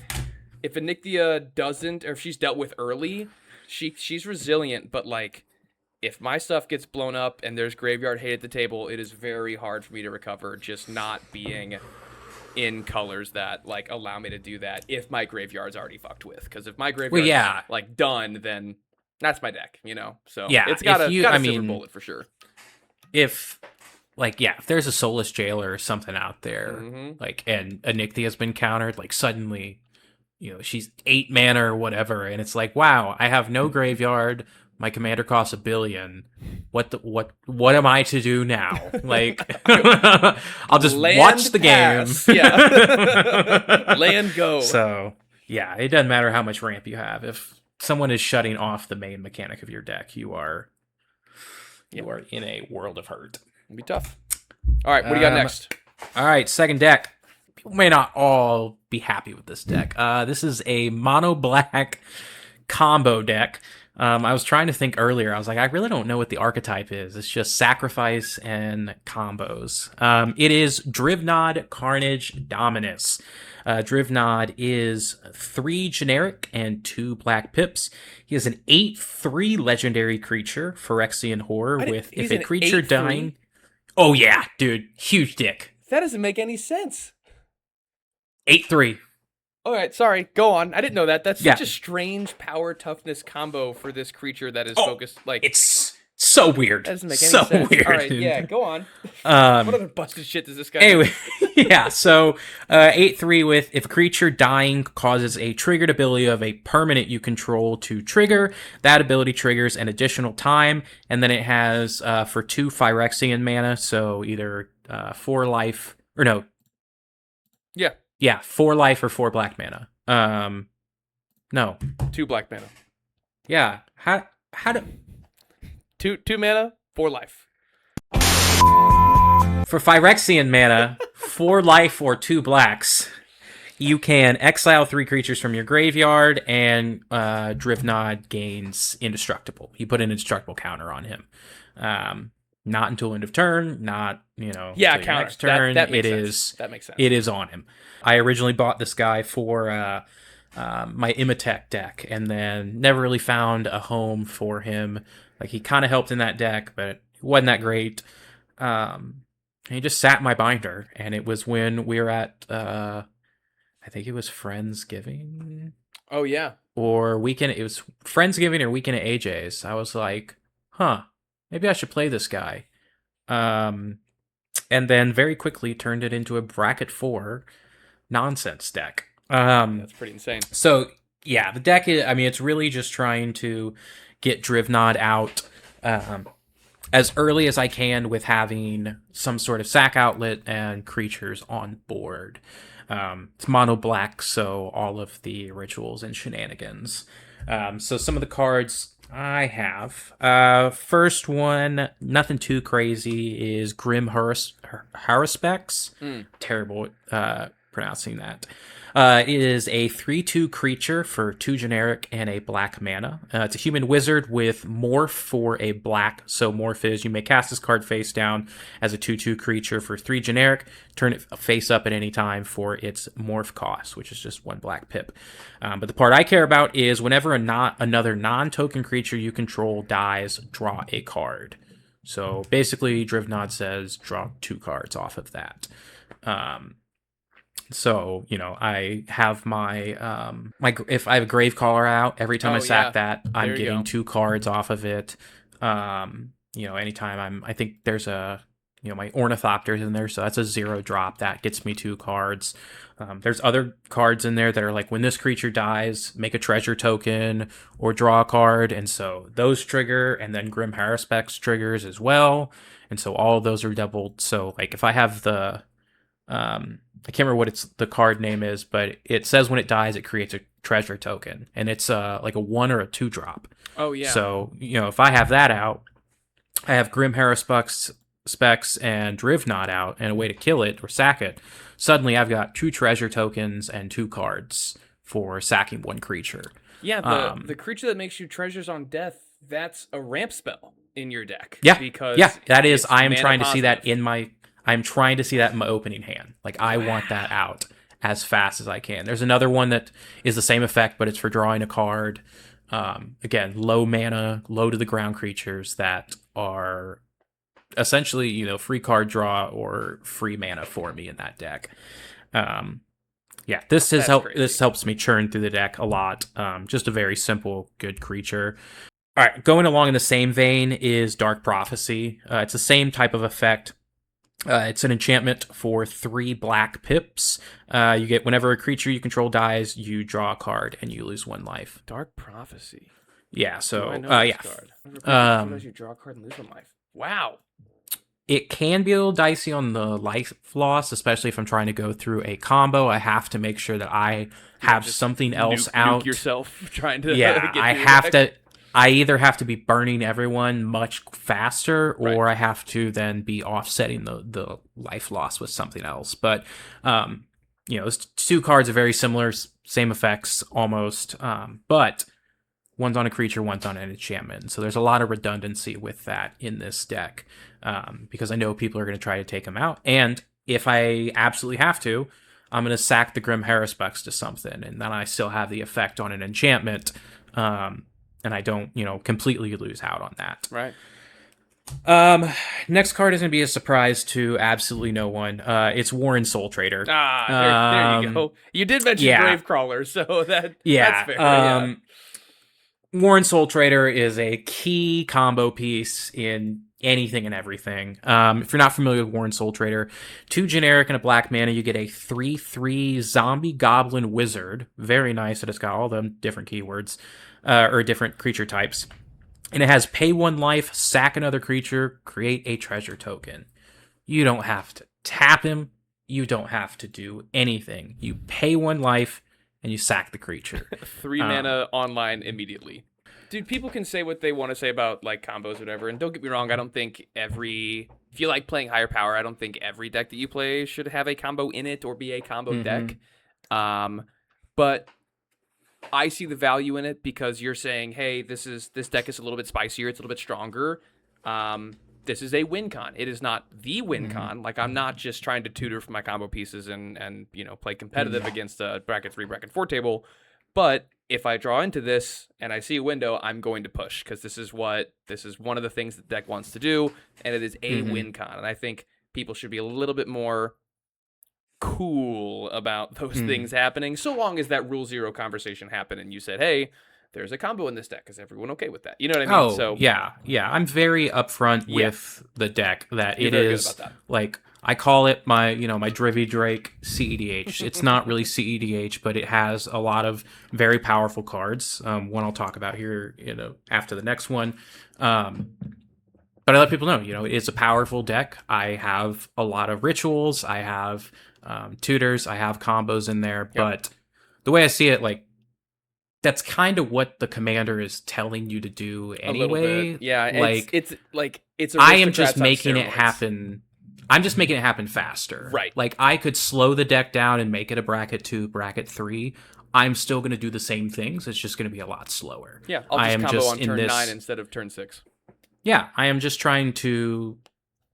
Anikthea doesn't, or if she's dealt with early, she's resilient, but like if my stuff gets blown up and there's graveyard hate at the table, it is very hard for me to recover, just not being in colors that like allow me to do that if my graveyard's already fucked with. Because if my graveyard's like done, then that's my deck, So it's got a silver bullet for sure. if if there's a soulless jailer or something out there, and Anikthea has been countered, like suddenly, she's 8 mana or whatever, and it's like, wow, I have no graveyard. My commander costs $1 billion. What am I to do now? Like, I'll just watch the pass. game. Yeah. Land go. So yeah, it doesn't matter how much ramp you have. If someone is shutting off the main mechanic of your deck, you are in a world of hurt. It'd be tough. All right, what do you got next? All right, second deck. People may not all be happy with this deck. This is a mono black combo deck. I was trying to think earlier. I was like, I really don't know what the archetype is. It's just sacrifice and combos. It is Drivnod, Carnage, Dominus. Drivnod is 3 generic and 2 black pips. He is an 8/3 legendary creature, Phyrexian Horror, with if a creature dying... Oh yeah, dude. Huge dick. That doesn't make any sense. 8/3. All right, sorry. Go on. I didn't know that. That's such a strange power toughness combo for this creature that is focused like it's so weird. That doesn't make any sense. Weird. All right, yeah, go on. What other busted shit does this guy anyway, yeah, so 8/3 with if a creature dying causes a triggered ability of a permanent you control to trigger, that ability triggers an additional time, and then it has for 2 Phyrexian mana, so either 4 life or no. Yeah, 4 life or 4 black mana. No. 2 black mana. Yeah. How do 2 mana, 4 life. For Phyrexian mana, 4 life or 2 blacks, you can exile 3 creatures from your graveyard, and Drivnod gains indestructible. You put an indestructible counter on him. Not until end of turn, not, counter. Next turn. That makes sense. That makes sense. It is on him. I originally bought this guy for my Imatech deck, and then never really found a home for him. Like, he kind of helped in that deck, but it wasn't that great. He just sat in my binder, and it was when we were at, I think it was Friendsgiving. Oh, yeah. Or weekend. It was Friendsgiving or weekend at AJ's. I was like, maybe I should play this guy. And then very quickly turned it into a bracket 4 nonsense deck. That's pretty insane. So, yeah, the deck is, it's really just trying to get Drivnod out as early as I can with having some sort of sack outlet and creatures on board. It's mono black, so all of the rituals and shenanigans. So some of the cards I have. First one, nothing too crazy, is Grim Haruspex. Terrible pronouncing that. It is a 3/2 creature for 2 generic and a black mana. It's a human wizard with morph for a black. So morph is you may cast this card face down as a 2/2 creature for 3 generic, turn it face up at any time for its morph cost, which is just 1 black pip. But the part I care about is whenever another non-token creature you control dies, draw a card. So basically, Drivnod says draw 2 cards off of that. So, I have my if I have a Gravecaller out, every time I sack that, I'm getting 2 cards off of it. Anytime I think there's my Ornithopter's in there, so that's a 0 drop. That gets me 2 cards. There's other cards in there that are like, when this creature dies, make a treasure token or draw a card. And so those trigger, and then Grim Haruspex triggers as well. And so all of those are doubled. So like if I have the, I can't remember what the card name is, but it says when it dies, it creates a treasure token, and it's like a 1 or a 2 drop. Oh yeah. So if I have that out, I have Grim Haruspex and Drivnod out, and a way to kill it or sack it. Suddenly, I've got 2 treasure tokens and 2 cards for sacking 1 creature. Yeah, the creature that makes you treasures on death, that's a ramp spell in your deck. Yeah, because that is. I am trying to see positive. that in my. I'm trying to see that in my opening hand. Like, I want that out as fast as I can. There's another one that is the same effect, but it's for drawing a card. Again, low mana, low to the ground creatures that are essentially, free card draw or free mana for me in that deck. This helps me churn through the deck a lot. Just a very simple, good creature. All right, going along in the same vein is Dark Prophecy. It's the same type of effect. It's an enchantment for 3 black pips. You get whenever a creature you control dies, you draw a card and you lose 1 life. Dark Prophecy. Yeah, so I know this card. Whenever you draw a card and lose 1 life. Wow. It can be a little dicey on the life loss, especially if I'm trying to go through a combo. I have to make sure that I have something else out. Nuke yourself trying to yeah, get I through have the deck. to. I either have to be burning everyone much faster, or I have to then be offsetting the life loss with something else. But those 2 cards are very similar, same effects almost, but one's on a creature, one's on an enchantment. So there's a lot of redundancy with that in this deck, because I know people are going to try to take them out. And if I absolutely have to, I'm going to sack the Grim Haruspex to something, and then I still have the effect on an enchantment, and I don't, completely lose out on that. Right. Next card is going to be a surprise to absolutely no one. It's Warren Soul Trader. There you go. You did mention Gravecrawler, so that's fair. Warren Soul Trader is a key combo piece in anything and everything. If you're not familiar with Warren Soul Trader, 2 generic and a black mana, you get a 3/3 zombie goblin wizard. Very nice that it's got all them different keywords, or different creature types. And it has pay 1 life, sack another creature, create a treasure token. You don't have to tap him. You don't have to do anything. You pay 1 life, and you sack the creature. 3 mana online immediately. Dude, people can say what they want to say about like combos or whatever, and don't get me wrong, I don't think if you like playing higher power, I don't think every deck that you play should have a combo in it or be a combo deck. But I see the value in it because you're saying, hey, this deck is a little bit spicier, it's a little bit stronger. This is a win con. It is not the win con. Like, I'm not just trying to tutor for my combo pieces and play competitive against a bracket 3, bracket 4 table. But if I draw into this and I see a window, I'm going to push because this is one of the things the deck wants to do, and it is a win con. And I think people should be a little bit more cool about those things happening, so long as that rule 0 conversation happened and you said, hey, there's a combo in this deck. Is everyone okay with that? You know what I mean? Oh, so yeah. I'm very upfront with the deck that it is like, I call it my Drivy Drake CEDH. It's not really CEDH, but it has a lot of very powerful cards. One I'll talk about here, after the next one. But I let people know, it's a powerful deck. I have a lot of rituals. I have tutors. I have combos in there. Yep. But the way I see it, like, that's kind of what the commander is telling you to do anyway. Yeah, like it's I am just making it happen. I'm just making it happen faster. Right. Like, I could slow the deck down and make it a bracket 2, bracket 3. I'm still going to do the same things. It's just going to be a lot slower. Yeah, I'll just combo on turn 9 instead of turn 6. Yeah, I am just trying to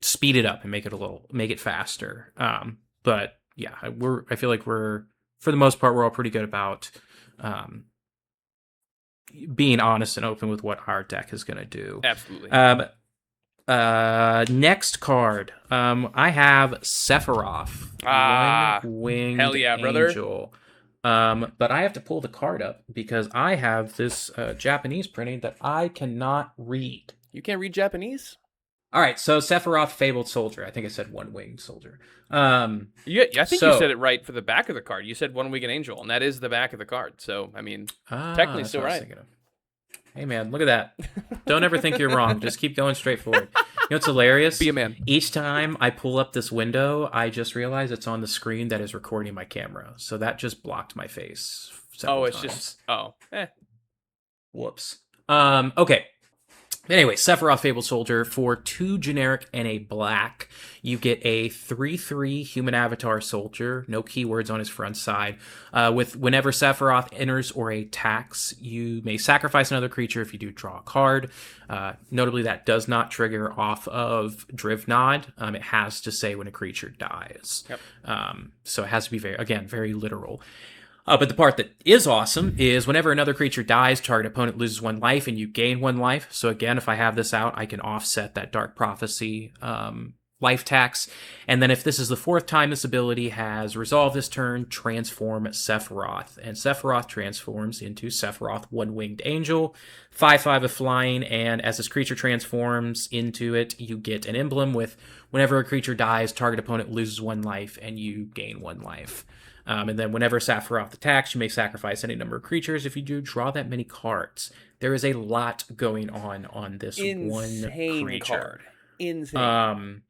speed it up and make it faster. But yeah, I feel like we're, for the most part, we're all pretty good about being honest and open with what our deck is going to do. Absolutely. Next card. I have Sephiroth. One-winged hell yeah, brother. angel. But I have to pull the card up because I have this Japanese printing that I cannot read. You can't read Japanese? All right, so Sephiroth, Fabled Soldier. I think I said one-winged soldier. I think you said it right for the back of the card. You said one-winged angel, and that is the back of the card. So, I mean, technically still right. Hey, man, look at that. Don't ever think you're wrong. Just keep going straight forward. You know what's hilarious? Be a man. Each time I pull up this window, I just realize it's on the screen that is recording my camera. So that just blocked my face several times. Whoops. Okay. Anyway, Sephiroth Fabled Soldier, for 2 generic and a black, you get a 3/3 human avatar soldier, no keywords on his front side. With whenever Sephiroth enters or attacks, you may sacrifice another creature. If you do, draw a card. Notably, that does not trigger off of Drivnod. It has to say when a creature dies. Yep. So it has to be very literal. But the part that is awesome is whenever another creature dies, target opponent loses 1 life and you gain 1 life. So again, if I have this out, I can offset that Dark Prophecy life tax. And then if this is the 4th time this ability has resolved this turn, transform Sephiroth. And Sephiroth transforms into Sephiroth One-Winged Angel, 5/5 of flying, and as this creature transforms into it, you get an emblem with whenever a creature dies, target opponent loses 1 life, and you gain 1 life. And then whenever Sephiroth attacks, you may sacrifice any number of creatures. If you do, draw that many cards. There is a lot going on this Insane one creature. card. Insane.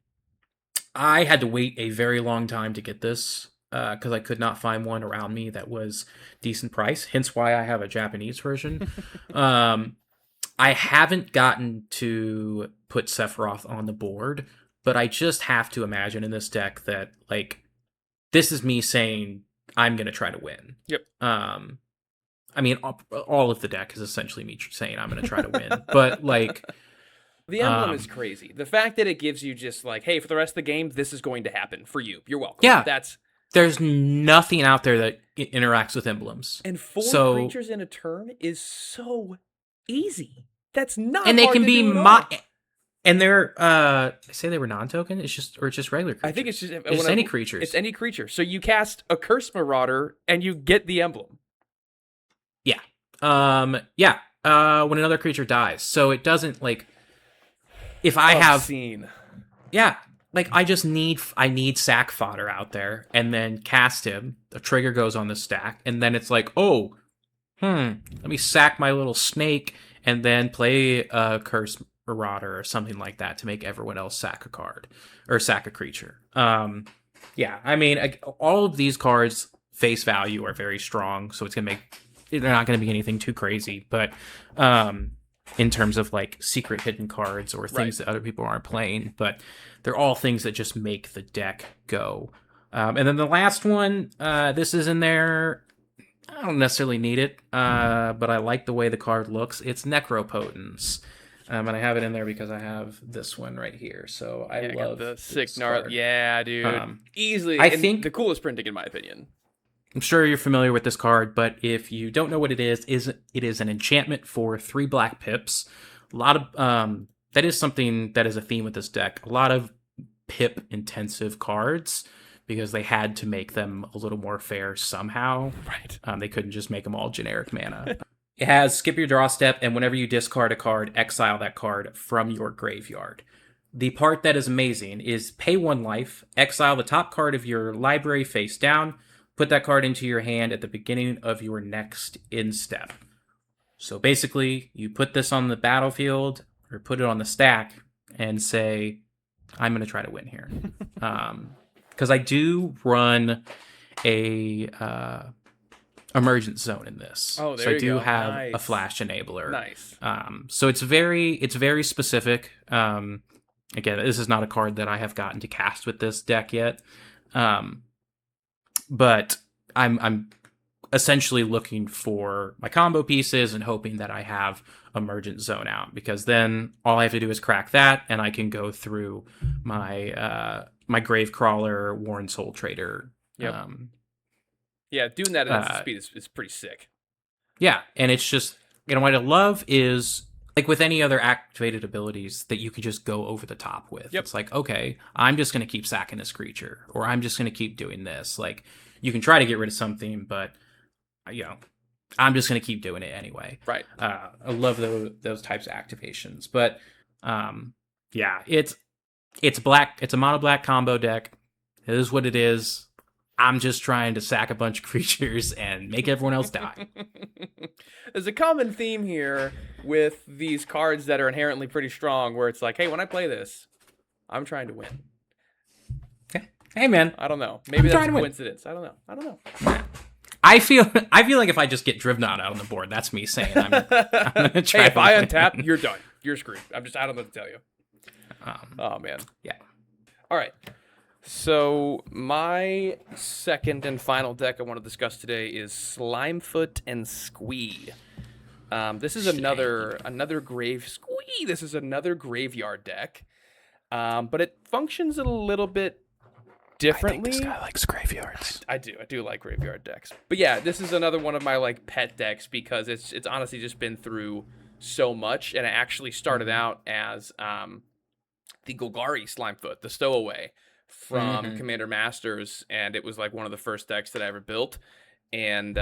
I had to wait a very long time to get this because I could not find one around me that was decent price. Hence why I have a Japanese version. I haven't gotten to put Sephiroth on the board, but I just have to imagine in this deck that like this is me saying I'm gonna try to win. Yep. I mean, all of the deck is essentially me saying I'm gonna try to win, but like. The emblem is crazy. The fact that it gives you just like, hey, for the rest of the game, this is going to happen for you. You're welcome. Yeah. There's nothing out there that interacts with emblems. And 4 creatures in a turn is so easy. That's not and they hard can to be do at all. and they're they say they were non-token. It's just regular creatures. I think it's just any creatures. It's any creature. So you cast a Curse Marauder and you get the emblem. Yeah. When another creature dies. So it doesn't like if I Obscene. Yeah. Like I need sack fodder out there and then cast him. The trigger goes on the stack, and then it's like, let me sack my little snake and then play a Curse Marauder or something like that to make everyone else sack a card or sack a creature. Yeah, I mean, all of these cards face value are very strong, so they're not gonna be anything too crazy, but in terms of like secret hidden cards or things that other people aren't playing, but they're all things that just make the deck go. And then the last one, this is in there. I don't necessarily need it, but I like the way the card looks. It's Necropotence. And I have it in there because I have this one right here. So I love the sick gnarly. Yeah, dude. Easily. I think the coolest printing in my opinion. I'm sure you're familiar with this card, but if you don't know what it is an enchantment for 3 black pips. A lot of that is something that is a theme with this deck. A lot of pip intensive cards because they had to make them a little more fair somehow. Right. They couldn't just make them all generic mana. It has skip your draw step, and whenever you discard a card, exile that card from your graveyard. The part that is amazing is pay 1 life, exile the top card of your library face down, put that card into your hand at the beginning of your next end step. So basically, you put this on the battlefield or put it on the stack and say, I'm going to try to win here. Because I do run a emergent zone in this. Oh, there so I you do go. have Nice. a flash enabler. Nice. So it's very specific. Again, this is not a card that I have gotten to cast with this deck yet. But I'm essentially looking for my combo pieces and hoping that I have Emergent Zone out, because then all I have to do is crack that and I can go through my my Gravecrawler, Warren Soul Trader. Yep. Yeah, doing that at that speed is pretty sick. Yeah, and it's just, what I love is, like with any other activated abilities, that you can just go over the top with. Yep. It's like, okay, I'm just going to keep sacking this creature, or I'm just going to keep doing this. Like, you can try to get rid of something, but, I'm just going to keep doing it anyway. Right. I love those types of activations. But, yeah, it's black. It's a mono black combo deck. It is what it is. I'm just trying to sack a bunch of creatures and make everyone else die. There's a common theme here with these cards that are inherently pretty strong, where it's like, hey, when I play this, I'm trying to win. Hey, man. I don't know. Maybe that's a coincidence. I don't know. I feel like if I just get Drivnod out on the board, that's me saying I'm gonna try. Hey, if I untap, you're done. You're screwed. I don't know what to tell you. Oh man. Yeah. All right. So my second and final deck I want to discuss today is Slimefoot and Squee. This is another Squee. This is another graveyard deck, but it functions a little bit differently. I think this guy likes graveyards. I do like graveyard decks. But yeah, this is another one of my like pet decks because it's honestly just been through so much, and it actually started out as the Golgari Slimefoot, the Stowaway from Mhm. Commander Masters, and it was like one of the first decks that I ever built, and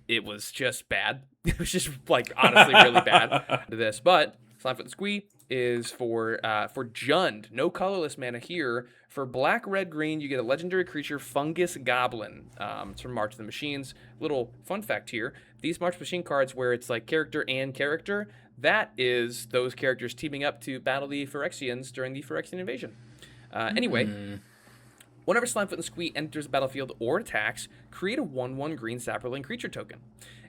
it was just bad. It was just like honestly really bad to this. But Slimefoot and Squee is for Jund, no colorless mana here. For black, red, green, you get a legendary creature, Fungus Goblin. It's from March of the Machines. Little fun fact here: these March of the Machine cards, where it's like character and character, that is those characters teaming up to battle the Phyrexians during the Phyrexian invasion. Anyway, whenever Slimefoot and Squee enters the battlefield or attacks, create a 1/1 green sapperling creature token.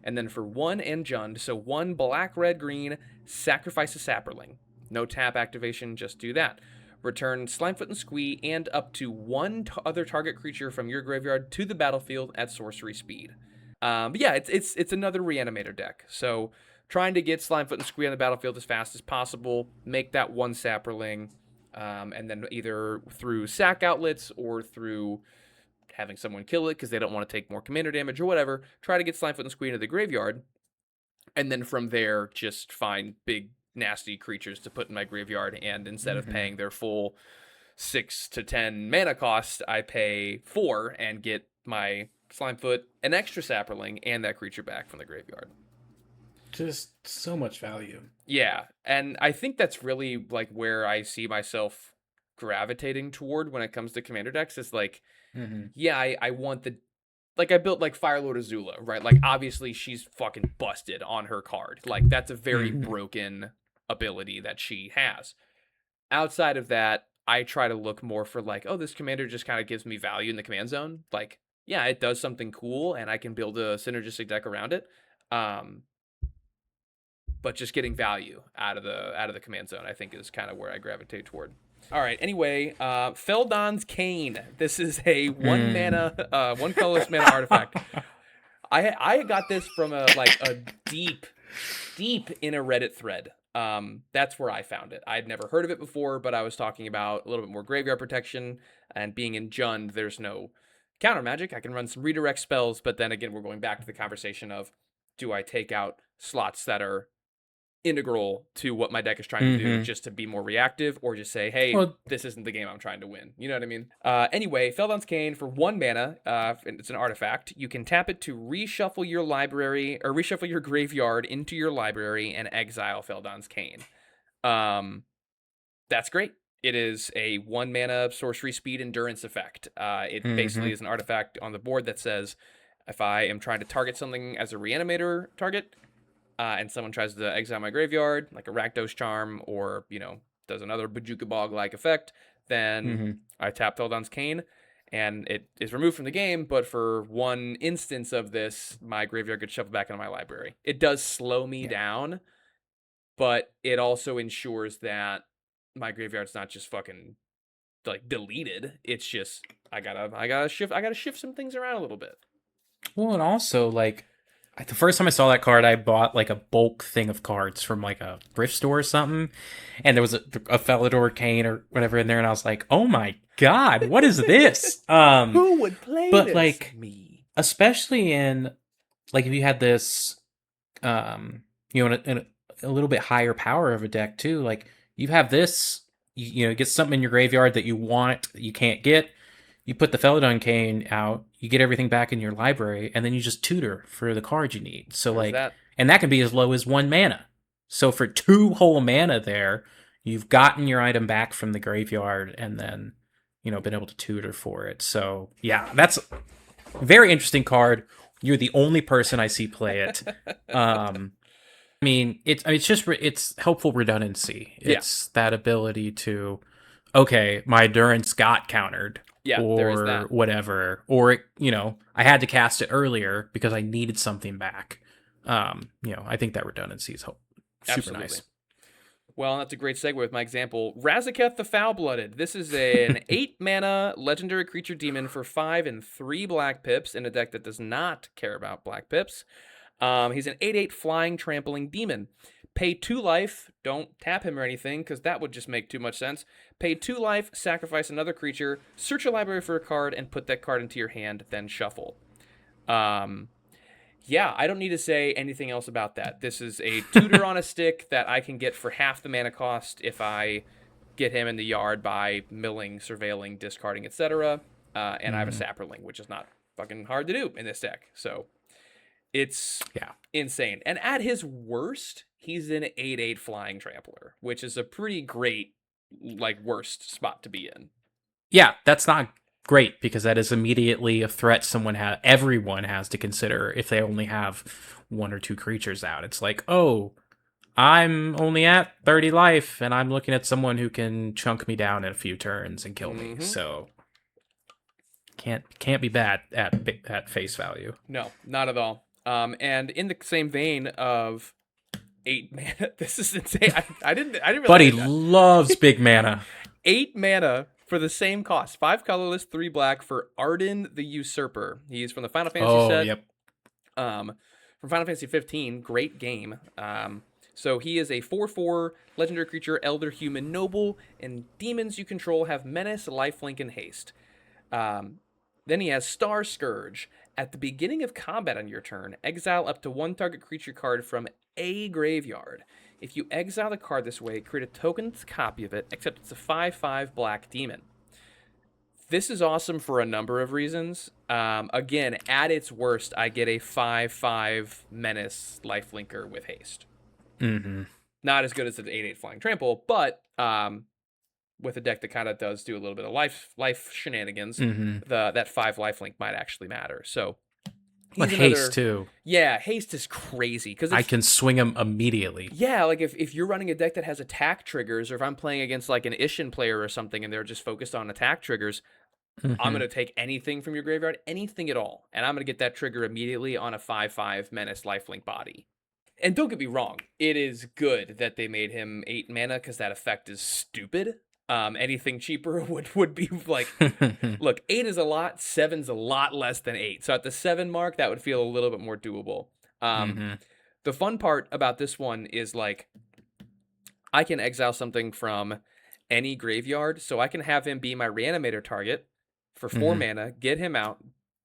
And then for 1 and Jund, so 1 black, red, green, sacrifice a sapperling. No tap activation, just do that. Return Slimefoot and Squee and up to 1 other target creature from your graveyard to the battlefield at sorcery speed. But yeah, it's another reanimator deck. So trying to get Slimefoot and Squee on the battlefield as fast as possible, make that 1 sapperling, and then either through sack outlets or through having someone kill it because they don't want to take more commander damage or whatever, try to get Slimefoot and Squee into the graveyard, and then from there just find big nasty creatures to put in my graveyard, and instead of paying their full 6 to 10 mana cost, I pay 4 and get my Slimefoot, an extra sapperling, and that creature back from the graveyard. Just so much value. Yeah, and I think that's really like where I see myself gravitating toward when it comes to commander decks. Is like, yeah, I want the, like I built like Firelord Azula, right? Like obviously she's fucking busted on her card. Like that's a very broken ability that she has. Outside of that, I try to look more for like, oh, this commander just kind of gives me value in the command zone. Like, yeah, it does something cool, and I can build a synergistic deck around it. But just getting value out of the command zone, I think, is kind of where I gravitate toward. All right. Anyway, Feldon's Cane. This is a 1 mana, 1 colorless mana artifact. I got this from a deep in a Reddit thread. That's where I found it. I'd never heard of it before, but I was talking about a little bit more graveyard protection, and being in Jund, there's no counter magic. I can run some redirect spells, but then again, we're going back to the conversation of, do I take out slots that are integral to what my deck is trying to do just to be more reactive, or just say, hey, this isn't the game I'm trying to win. You know what I mean? Anyway, Feldon's Cane for 1 mana, it's an artifact. You can tap it to reshuffle your library, or reshuffle your graveyard into your library and exile Feldon's Cane. That's great. It is a 1 mana sorcery speed endurance effect. It basically is an artifact on the board that says, if I am trying to target something as a reanimator target, and someone tries to exile my graveyard, like a Rakdos Charm, or, does another Bojuka Bog-like effect, then I tap Feldon's Cane, and it is removed from the game, but for one instance of this, my graveyard gets shuffled back into my library. It does slow me down, but it also ensures that my graveyard's not just fucking, like, deleted. It's just, I gotta shift some things around a little bit. Well, and also, like, the first time I saw that card, I bought like a bulk thing of cards from like a thrift store or something, and there was a Feldor Cane or whatever in there, and I was like, "Oh my god, what is this?" Who would play but this? like Me. Especially in like if you had this, in a little bit higher power of a deck too. Like you have this, get something in your graveyard that you want, you can't get. You put the Feldon Cane out, you get everything back in your library, and then you just tutor for the cards you need. So and that can be as low as 1 mana. So for 2 whole mana there, you've gotten your item back from the graveyard and then, been able to tutor for it. So yeah, that's a very interesting card. You're the only person I see play it. It's helpful redundancy. It's that ability to, okay, my endurance got countered. Yeah, there is or that. whatever, or I had to cast it earlier because I needed something back. I think that redundancy is super nice. Well, that's a great segue with my example. Razaketh the Foul-Blooded. This is an 8 mana legendary creature demon for 5 and 3 black pips in a deck that does not care about black pips. He's an 8/8 flying trampling demon. Pay 2 life, don't tap him or anything, because that would just make too much sense. Pay 2 life, sacrifice another creature, search your library for a card, and put that card into your hand, then shuffle. Yeah, I don't need to say anything else about that. This is a tutor on a stick that I can get for half the mana cost if I get him in the yard by milling, surveilling, discarding, etc. And I have a Sapperling, which is not fucking hard to do in this deck. So it's insane. And at his worst, he's an 8/8 flying trampler, which is a pretty great, like, worst spot to be in. Yeah, that's not great because that is immediately a threat everyone has to consider if they only have 1 or 2 creatures out. It's like, oh, I'm only at 30 life and I'm looking at someone who can chunk me down in a few turns and kill me. So can't be bad at face value. No, not at all. And in the same vein of 8 mana, this is insane. I didn't realize Buddy that. loves big mana. 8 mana for the same cost. 5 colorless, 3 black for Arden the Usurper. He's from the Final Fantasy set. Yep. From Final Fantasy 15, great game. So he is a 4/4 legendary creature, elder, human, noble, and demons you control have menace, lifelink, and haste. Then he has Star Scourge. At the beginning of combat on your turn, exile up to 1 target creature card from a graveyard. If you exile the card this way, create a token copy of it, except it's a 5/5 black demon. This is awesome for a number of reasons. Again, at its worst, I get a 5/5 menace lifelinker with haste. Not as good as an 8/8 flying trample, but with a deck that kind of does do a little bit of life shenanigans, that 5 lifelink might actually matter. So But haste too. Yeah, haste is crazy because I can swing him immediately. Yeah, like if you're running a deck that has attack triggers, or if I'm playing against like an Ishin player or something and they're just focused on attack triggers, I'm going to take anything from your graveyard, anything at all, and I'm going to get that trigger immediately on a 5/5 menace lifelink body. And don't get me wrong, it is good that they made him 8 mana because that effect is stupid. Anything cheaper would be like, look, 8 is a lot, 7's a lot less than 8. So at the 7 mark, that would feel a little bit more doable. The fun part about this one is like, I can exile something from any graveyard, so I can have him be my reanimator target for 4 mana, get him out,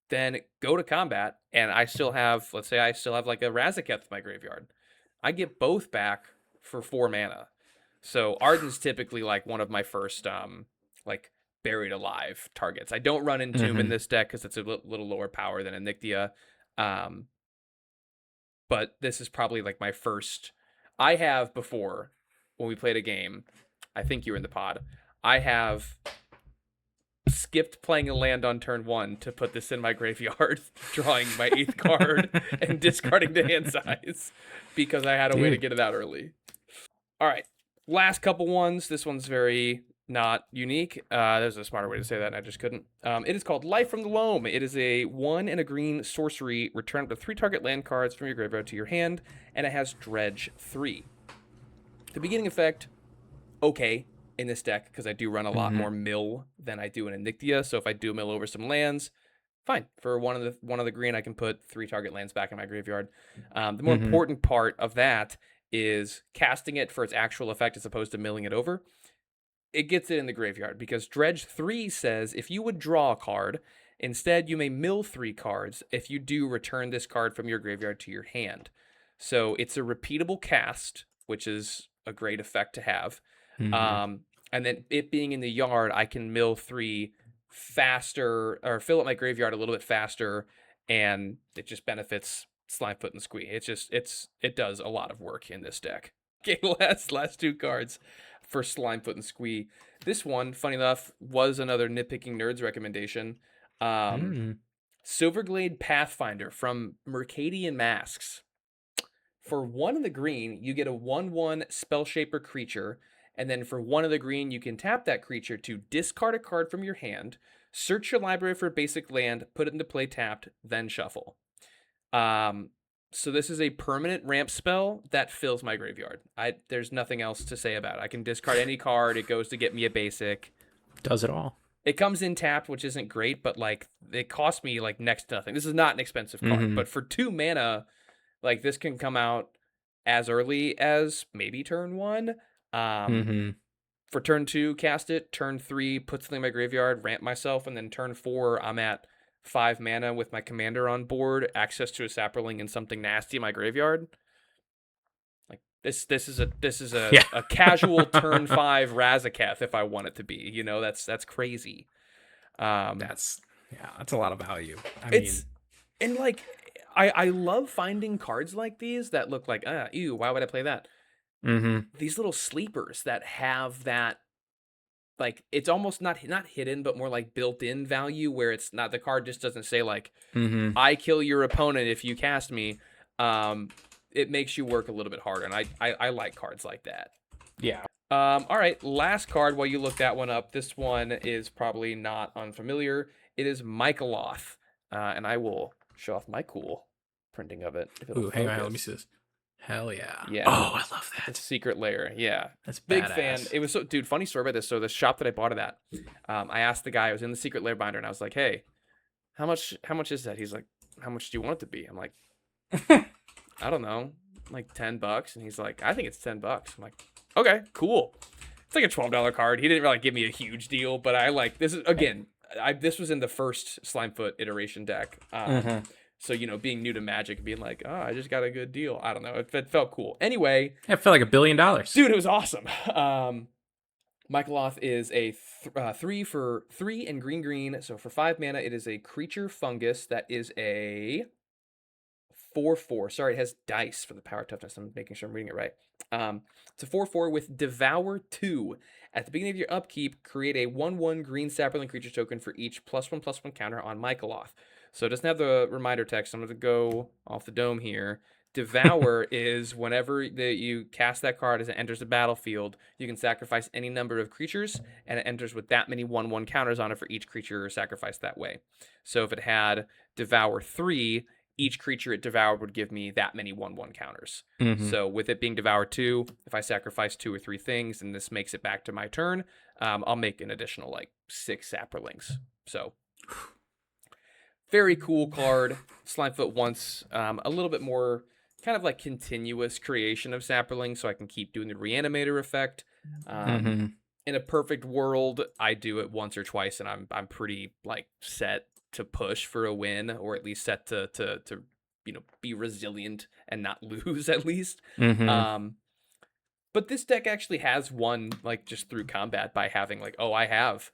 then go to combat, and I still have, let's say I still have like a Razaketh in my graveyard. I get both back for 4 mana. So Arden's typically like one of my first like buried alive targets. I don't run Entomb in this deck because it's a little lower power than Anikthea. But this is probably like my first. I have before, when we played a game, I think you were in the pod, I have skipped playing a land on turn 1 to put this in my graveyard, drawing my 8th card and discarding the hand size because I had a way to get it out early. All right. Last couple ones. This one's very not unique. There's a smarter way to say that, and I just couldn't. It is called Life from the Loam. It is a 1 and a green sorcery. Return up to 3 target land cards from your graveyard to your hand, and it has Dredge 3. The beginning effect, okay, in this deck, because I do run a lot more mill than I do in Anikthea, so if I do mill over some lands, fine. For one of the green, I can put 3 target lands back in my graveyard. The more important part of that is casting it for its actual effect as opposed to milling it over. It gets it in the graveyard because Dredge 3 says if you would draw a card, instead you may mill 3 cards. If you do, return this card from your graveyard to your hand. So it's a repeatable cast, which is a great effect to have. And then it being in the yard, I can mill 3 faster or fill up my graveyard a little bit faster, and it just benefits Slimefoot and Squee. It does a lot of work in this deck. Okay, last 2 cards for Slimefoot and Squee. This one, funny enough, was another Nitpicking Nerds recommendation. Silverglade Pathfinder from Mercadian Masks. For 1 of the green, you get a 1/1 Spellshaper creature, and then for 1 of the green, you can tap that creature to discard a card from your hand, search your library for a basic land, put it into play tapped, then shuffle. So this is a permanent ramp spell that fills my graveyard. There's nothing else to say about it. I can discard any card. It goes to get me a basic. Does it all. It comes in tapped, which isn't great, but like it costs me like next to nothing. This is not an expensive card, but for 2 mana, like this can come out as early as maybe turn 1. For turn 2, cast it. Turn 3, put something in my graveyard, ramp myself, and then turn 4, I'm at 5 mana with my commander on board, access to a Sapperling and something nasty in my graveyard. Like, This is a Yeah. a casual turn 5 Razaketh if I want it to be. You know, that's crazy. That's a lot of value. I It's mean, and like I love finding cards like these that look like ew, why would I play that? These little sleepers that have that, like, it's almost not hidden but more like built-in value, where it's not, the card just doesn't say like I kill your opponent if you cast me. It makes you work a little bit harder, and I like cards like that. yeah. All right, last card while you look that one up. This one is probably not unfamiliar. It is Michaeloth, and I will show off my cool printing of it. If it'll Ooh, hang on, let me focus. see this. Hell yeah. Yeah. Oh, I love that. It's a secret layer. Yeah. That's Big badass. fan. It was so, dude, funny story about this. So the shop that I bought it at, I asked the guy, I was in the secret layer binder, and I was like, hey, how much is that? He's like, how much do you want it to be? I'm like, I don't know, like $10. And he's like, I think it's $10. I'm like, okay, cool. It's like a $12 card. He didn't really give me a huge deal, but I like, this is, again, this was in the first Slimefoot iteration deck. So, you know, being new to Magic, being like, oh, I just got a good deal. I don't know. It felt cool. Anyway. It felt like $1 billion. Dude, it was awesome. Michaeloth is a 3 for 3 and green. So for 5 mana, it is a creature fungus that is a 4/4. Sorry, it has dice for the power toughness. I'm making sure I'm reading it right. It's a 4/4 with Devour 2. At the beginning of your upkeep, create a 1/1 green sapperling creature token for each +1/+1 counter on Michaeloth. So it doesn't have the reminder text. I'm going to go off the dome here. Devour is whenever you cast that card as it enters the battlefield, you can sacrifice any number of creatures, and it enters with that many 1/1 counters on it for each creature sacrificed that way. So if it had Devour 3, each creature it devoured would give me that many 1/1 counters. So with it being Devour 2, if I sacrifice 2 or 3 things, and this makes it back to my turn, I'll make an additional like 6 sapperlings. So very cool card. Slimefoot wants a little bit more kind of like continuous creation of sapperlings, so I can keep doing the reanimator effect. In a perfect world, I do it once or twice, and I'm pretty like set to push for a win, or at least set to you know, be resilient and not lose at least. But this deck actually has won like just through combat by having like, oh, I have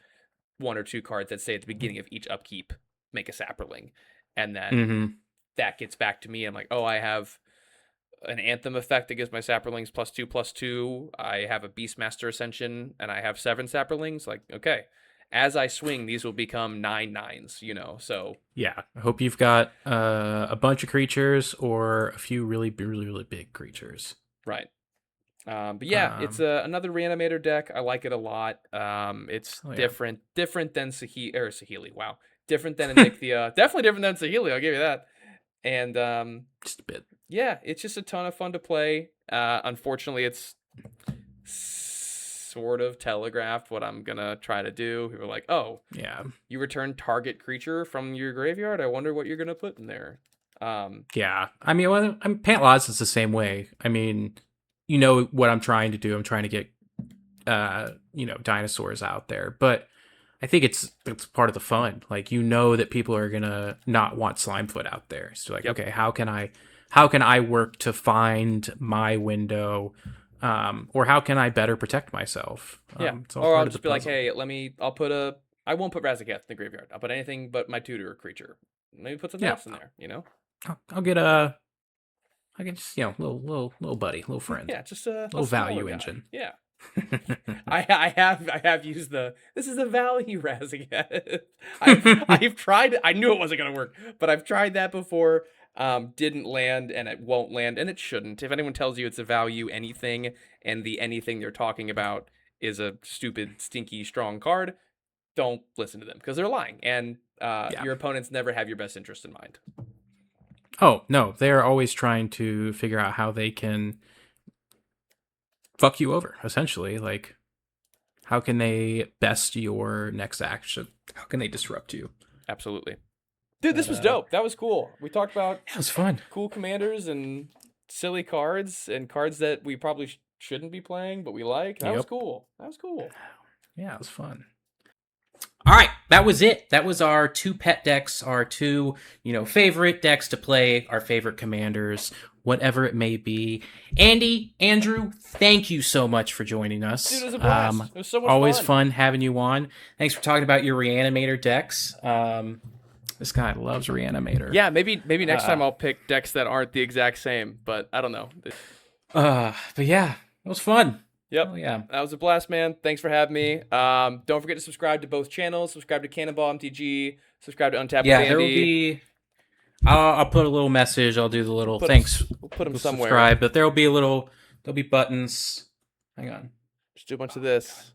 1 or 2 cards that say at the beginning of each upkeep make a sapperling, and then that gets back to me. I'm like, oh, I have an Anthem effect that gives my sapperlings +2/+2. I have a Beastmaster Ascension, and I have 7 sapperlings. Like, okay, as I swing, these will become 9/9s, you know. So yeah, I hope you've got a bunch of creatures or a few really big creatures. Right. But yeah, it's another reanimator deck. I like it a lot. It's different than Saheeli. Wow, different than Anikthea. Definitely different than Saheeli. I'll give you that. And just a bit. Yeah, it's just a ton of fun to play. Unfortunately, it's sort of telegraphed what I'm gonna try to do. People are like, "Oh, yeah, you return target creature from your graveyard. I wonder what you're gonna put in there." Yeah, I mean, Pantlaza is the same way. I mean, you know what I'm trying to do. I'm trying to get, you know, dinosaurs out there, but I think it's part of the fun. Like, you know that people are gonna not want Slimefoot out there. So like, okay, how can I work to find my window, or how can I better protect myself? Or I'll just be like, hey, I won't put Razaketh in the graveyard. I'll put anything but my tutor creature. Maybe put something else in there. You know, I can just, you know, little buddy, little friend. Yeah, just a little value engine. Yeah. I have used this is a value Razaketh. I've tried. I knew it wasn't gonna work, but I've tried that before. Didn't land, and it won't land, and it shouldn't. If anyone tells you it's a value anything, and the anything they're talking about is a stupid, stinky, strong card, don't listen to them, because they're lying, and your opponents never have your best interest in mind. Oh no, they're always trying to figure out how they can fuck you over, essentially. Like, how can they best your next action? How can they disrupt you? Absolutely. Dude, this was dope. That was cool. We talked about it was fun. Cool commanders and silly cards and cards that we probably shouldn't be playing, but we like. That was cool. Yeah, it was fun. All right, that was it. That was our 2 pet decks, our 2, you know, favorite decks to play, our favorite commanders. whatever it may be. Andy, Andrew, thank you so much for joining us. Dude, it was a blast. It was so much always fun. fun having you on. Thanks for talking about your Reanimator decks. This guy loves Reanimator. Yeah, maybe next time I'll pick decks that aren't the exact same, but I don't know. But yeah, it was fun. Yep. Oh, yeah. That was a blast, man. Thanks for having me. Don't forget to subscribe to both channels. Subscribe to Cannonball MTG. Subscribe to Untapped with Andy. There will be. I'll put a little message. I'll do the little thanks. We'll put them somewhere. Subscribe, but there'll be buttons. Hang on. Just do a bunch of this.